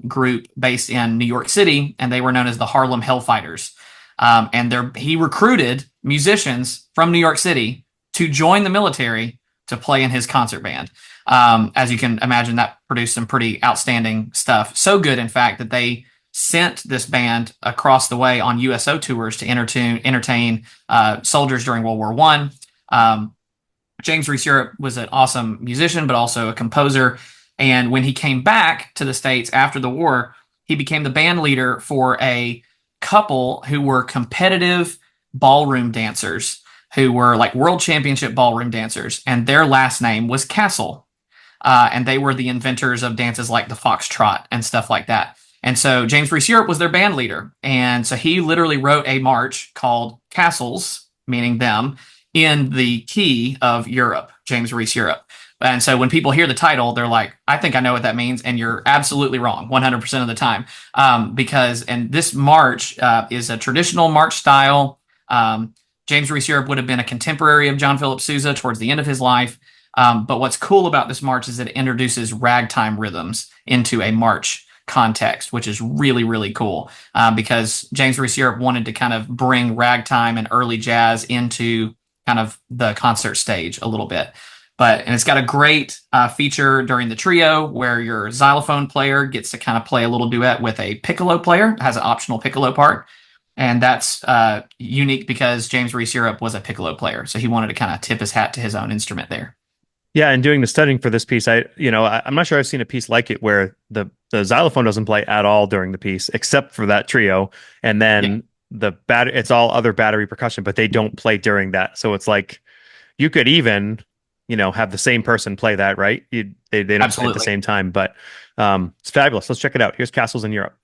group based in New York City, and they were known as the Harlem Hellfighters. And he recruited musicians from New York City to join the military to play in his concert band. As you can imagine, that produced some pretty outstanding stuff. So good, in fact, that they sent this band across the way on USO tours to entertain soldiers during World War I. James Reese Europe was an awesome musician, but also a composer. And when he came back to the States after the war, he became the band leader for a couple who were competitive ballroom dancers, who were like world championship ballroom dancers, and their last name was Castle. And they were the inventors of dances like the foxtrot and stuff like that. And so James Reese Europe was their band leader. And so he literally wrote a march called Castles, meaning them, in the key of Europe, James Reese Europe. And so when people hear the title, they're like, I think I know what that means. And you're absolutely wrong 100% of the time. And this march is a traditional march style. James Reese Europe would have been a contemporary of John Philip Sousa towards the end of his life. But what's cool about this march is that it introduces ragtime rhythms into a march context, which is really, really cool, because James Reese Europe wanted to kind of bring ragtime and early jazz into kind of the concert stage a little bit. And it's got a great feature during the trio where your xylophone player gets to kind of play a little duet with a piccolo player. It has an optional piccolo part. And that's unique because James Reese Europe was a piccolo player. So he wanted to kind of tip his hat to his own instrument there. Yeah, and doing the studying for this piece, I'm not sure I've seen a piece like it where the xylophone doesn't play at all during the piece, except for that trio. And then it's all other battery percussion, but they don't play during that. So it's like you could even have the same person play that, right? They don't play at the same time, but it's fabulous. Let's check it out. Here's Castles in Europe.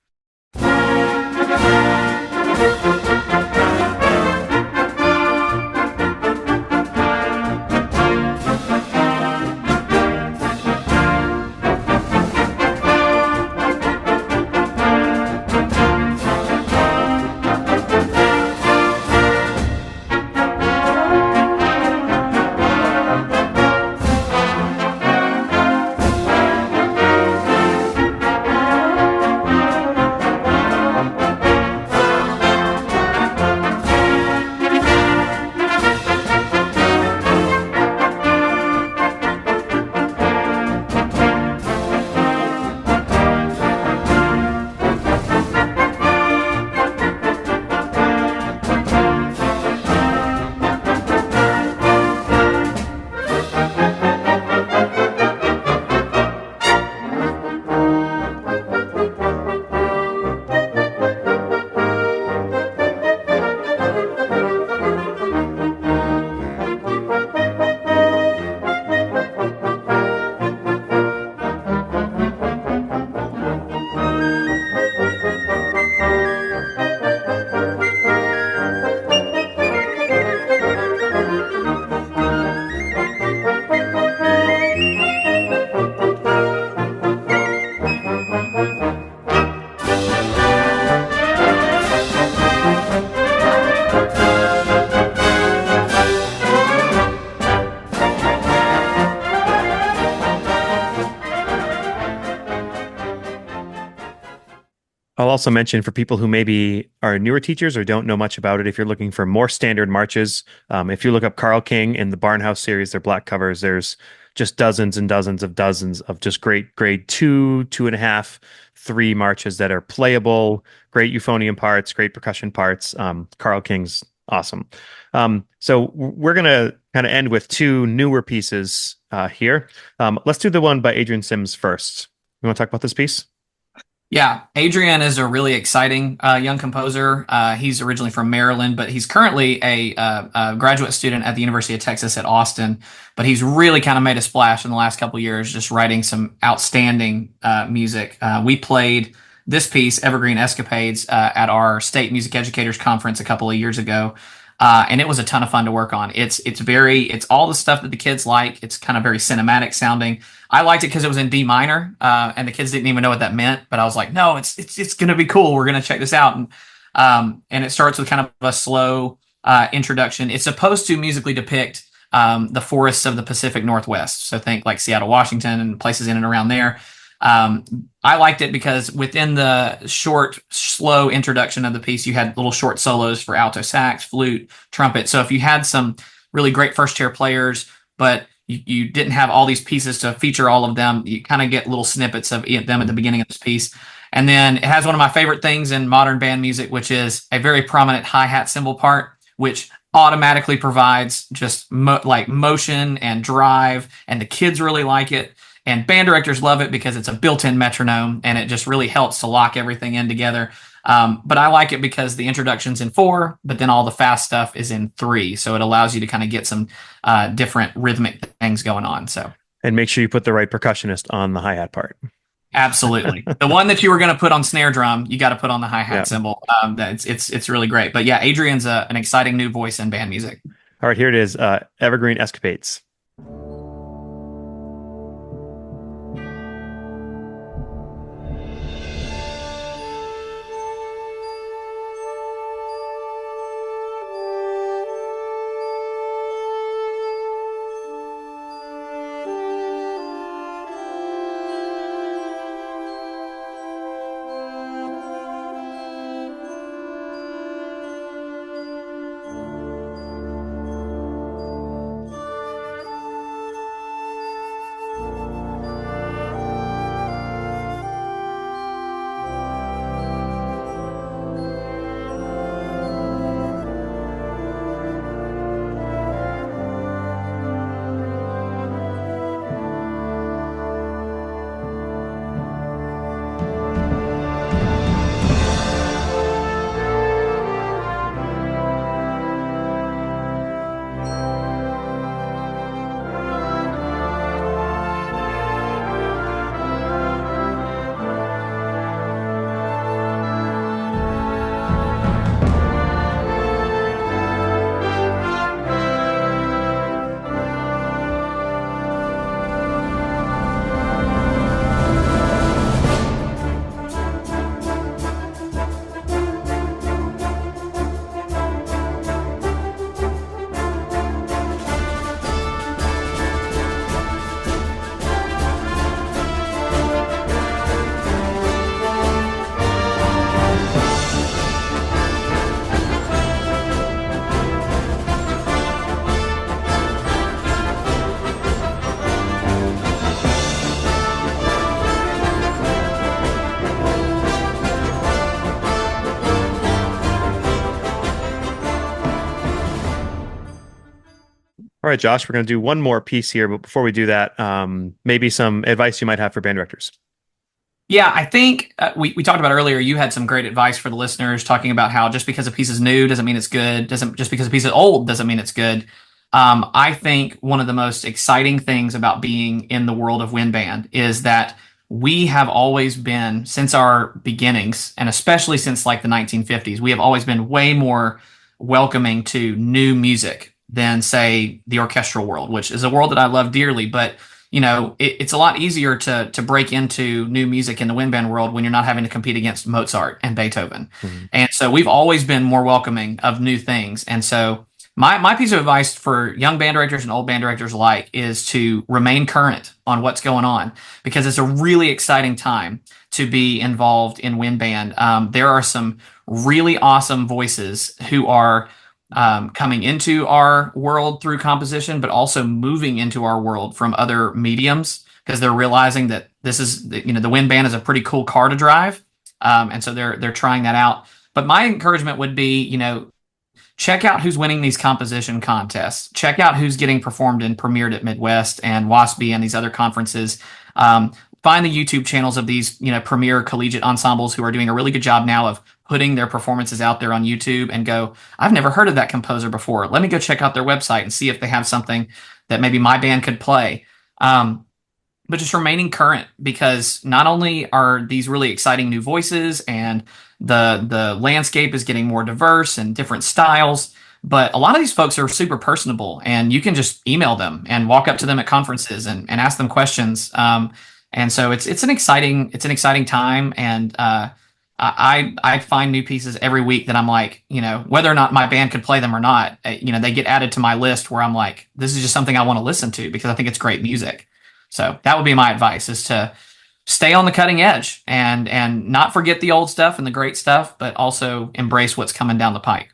I'll also mention for people who maybe are newer teachers or don't know much about it, if you're looking for more standard marches, if you look up Carl King in the Barnhouse series, their black covers, there's just dozens of just great grade two, two and a half, three marches that are playable, great euphonium parts, great percussion parts. Carl King's awesome. So we're going to kind of end with two newer pieces here. Let's do the one by Adrian Sims first. You want to talk about this piece? Yeah, Adrian is a really exciting young composer. He's originally from Maryland, but he's currently a graduate student at the University of Texas at Austin. But he's really kind of made a splash in the last couple of years, just writing some outstanding music. We played this piece, Evergreen Escapades, at our State Music Educators Conference a couple of years ago. And it was a ton of fun to work on. It's all the stuff that the kids like. It's kind of very cinematic sounding. I liked it because it was in D minor, and the kids didn't even know what that meant. But I was like, no, it's going to be cool. We're going to check this out. And it starts with kind of a slow introduction. It's supposed to musically depict the forests of the Pacific Northwest. So think like Seattle, Washington, and places in and around there. I liked it because within the short, slow introduction of the piece, you had little short solos for alto sax, flute, trumpet. So if you had some really great first chair players, but you didn't have all these pieces to feature all of them, you kind of get little snippets of them at the beginning of this piece. And then it has one of my favorite things in modern band music, which is a very prominent hi-hat cymbal part, which automatically provides just motion and drive, and the kids really like it. And band directors love it because it's a built-in metronome and it just really helps to lock everything in together. But I like it because the introduction's in 4, but then all the fast stuff is in 3. So it allows you to kind of get some different rhythmic things going on. So, and make sure you put the right percussionist on the hi-hat part. Absolutely. The one that you were going to put on snare drum, you got to put on the hi-hat cymbal. It's really great. But yeah, Adrian's an exciting new voice in band music. All right, here it is, Evergreen Escapades. All right, Josh, we're going to do one more piece here, but before we do that, maybe some advice you might have for band directors. Yeah, I think we talked about earlier, you had some great advice for the listeners talking about how just because a piece is new doesn't mean it's good, doesn't just because a piece is old doesn't mean it's good. I think one of the most exciting things about being in the world of wind band is that we have always been, since our beginnings, and especially since like the 1950s, we have always been way more welcoming to new music than, say, the orchestral world, which is a world that I love dearly. But, you know, it's a lot easier to break into new music in the wind band world when you're not having to compete against Mozart and Beethoven. Mm-hmm. And so we've always been more welcoming of new things. And so My piece of advice for young band directors and old band directors alike is to remain current on what's going on because it's a really exciting time to be involved in wind band. There are some really awesome voices who are coming into our world through composition, but also moving into our world from other mediums because they're realizing that this is, the wind band is a pretty cool car to drive, and so they're trying that out. But my encouragement would be, check out who's winning these composition contests. Check out who's getting performed and premiered at Midwest and WASB and these other conferences. Find the YouTube channels of these, premier collegiate ensembles who are doing a really good job now of putting their performances out there on YouTube and go, I've never heard of that composer before. Let me go check out their website and see if they have something that maybe my band could play. But just remaining current because not only are these really exciting new voices and the landscape is getting more diverse and different styles, but a lot of these folks are super personable and you can just email them and walk up to them at conferences and ask them questions. And so it's an exciting time. And I find new pieces every week that I'm like, whether or not my band could play them or not, they get added to my list where I'm like, this is just something I want to listen to because I think it's great music. So that would be my advice is to stay on the cutting edge and not forget the old stuff and the great stuff, but also embrace what's coming down the pike.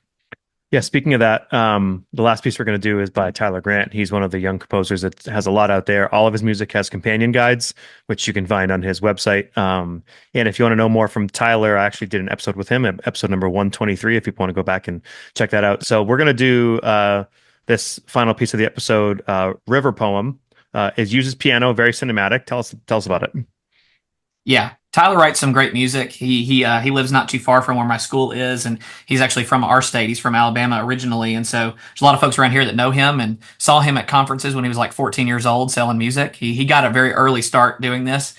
Yeah, speaking of that, the last piece we're going to do is by Tyler Grant. He's one of the young composers that has a lot out there. All of his music has companion guides, which you can find on his website. And if you want to know more from Tyler, I actually did an episode with him, episode number 123, if you want to go back and check that out. So we're going to do this final piece of the episode, River Poem. It uses piano, very cinematic. Tell us about it. Yeah, Tyler writes some great music. He lives not too far from where my school is, and he's actually from our state. He's from Alabama originally, and so there's a lot of folks around here that know him and saw him at conferences when he was like 14 years old selling music. He got a very early start doing this.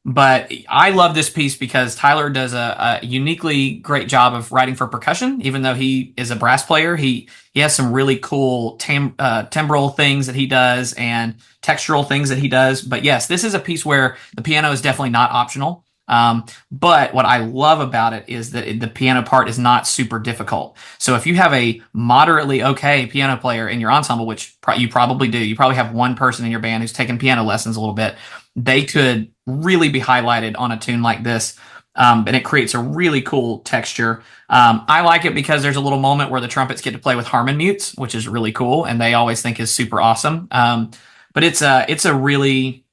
But I love this piece because Tyler does a uniquely great job of writing for percussion. Even though he is a brass player, he has some really cool timbral things that he does and textural things that he does. But yes, this is a piece where the piano is definitely not optional. But what I love about it is that the piano part is not super difficult. So if you have a moderately okay piano player in your ensemble, which you probably do, you probably have one person in your band who's taken piano lessons a little bit, they could really be highlighted on a tune like this. And it creates a really cool texture. I like it because there's a little moment where the trumpets get to play with harmon mutes, which is really cool, and they always think is super awesome. But it's a really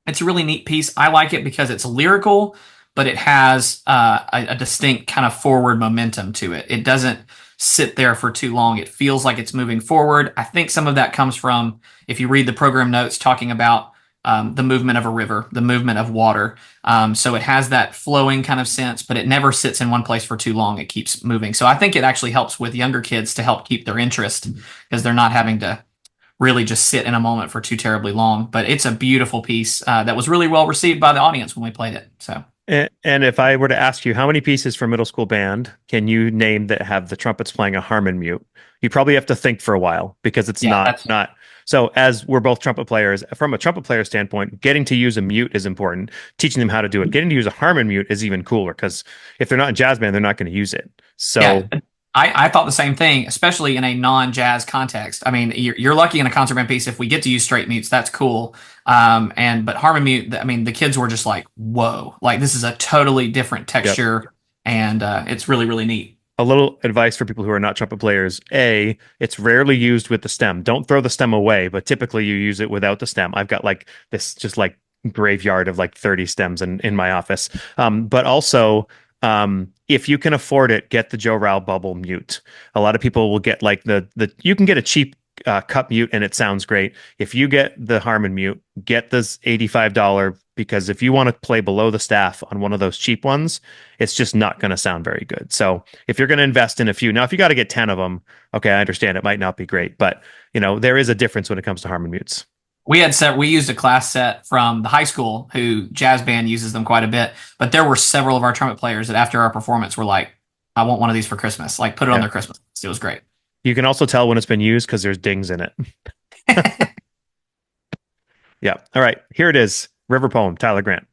neat piece. I like it because it's lyrical, but it has a distinct kind of forward momentum to it. It doesn't sit there for too long. It feels like it's moving forward. I think some of that comes from, if you read the program notes talking about the movement of a river, the movement of water. So it has that flowing kind of sense, but it never sits in one place for too long. It keeps moving. So I think it actually helps with younger kids to help keep their interest because they're not having to really just sit in a moment for too terribly long. But it's a beautiful piece that was really well received by the audience when we played it. So. And if I were to ask you how many pieces for middle school band can you name that have the trumpets playing a harmon mute, you probably have to think for a while because it's not. So as we're both trumpet players, from a trumpet player standpoint, getting to use a mute is important. Teaching them how to do it. Getting to use a harmon mute is even cooler because if they're not in jazz band, they're not going to use it. So. Yeah. I thought the same thing, especially in a non-jazz context. I mean, you're lucky in a concert band piece if we get to use straight mutes. That's cool. But harmon mute, I mean, the kids were just like, "Whoa!" Like this is a totally different texture, and it's really, really neat. A little advice for people who are not trumpet players: A, it's rarely used with the stem. Don't throw the stem away, but typically you use it without the stem. I've got like this, just like graveyard of like 30 stems in my office. But also. If you can afford it, get the Joe Rao bubble mute. A lot of people will get like you can get a cheap cup mute and it sounds great. If you get the harmon mute, get this $85 because if you want to play below the staff on one of those cheap ones, it's just not going to sound very good. So if you're going to invest in a few, now if you got to get 10 of them, okay, I understand it might not be great, but there is a difference when it comes to harmon mutes. We used a class set from the high school who jazz band uses them quite a bit, but there were several of our trumpet players that after our performance were like, I want one of these for Christmas, like put it on their Christmas list. It was great. You can also tell when it's been used because there's dings in it. Yeah. All right. Here it is. River Poem, Tyler Grant.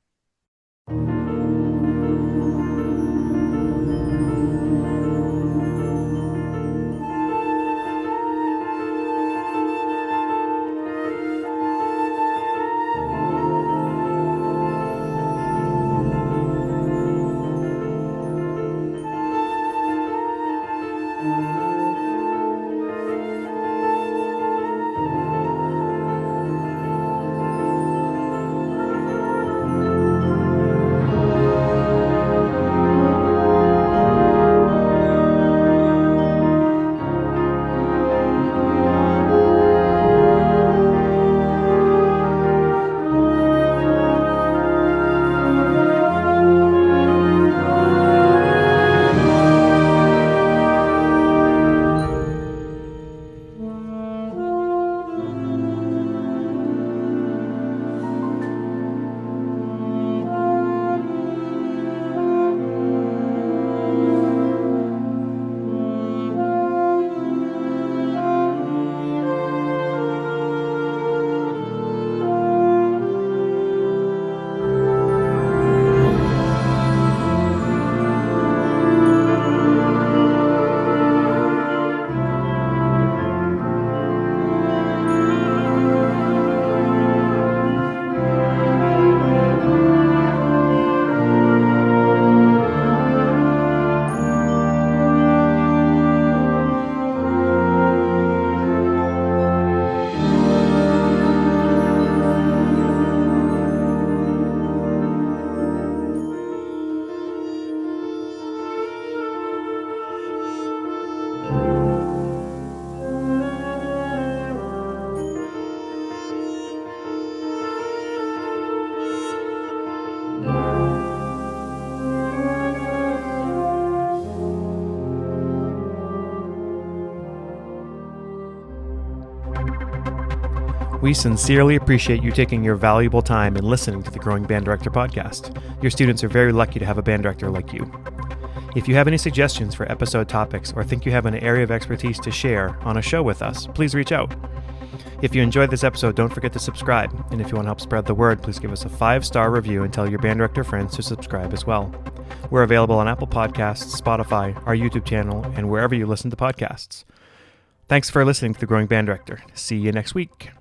We sincerely appreciate you taking your valuable time and listening to the Growing Band Director podcast. Your students are very lucky to have a band director like you. If you have any suggestions for episode topics or think you have an area of expertise to share on a show with us, please reach out. If you enjoyed this episode, don't forget to subscribe. And if you want to help spread the word, please give us a 5-star review and tell your band director friends to subscribe as well. We're available on Apple Podcasts, Spotify, our YouTube channel, and wherever you listen to podcasts. Thanks for listening to The Growing Band Director. See you next week.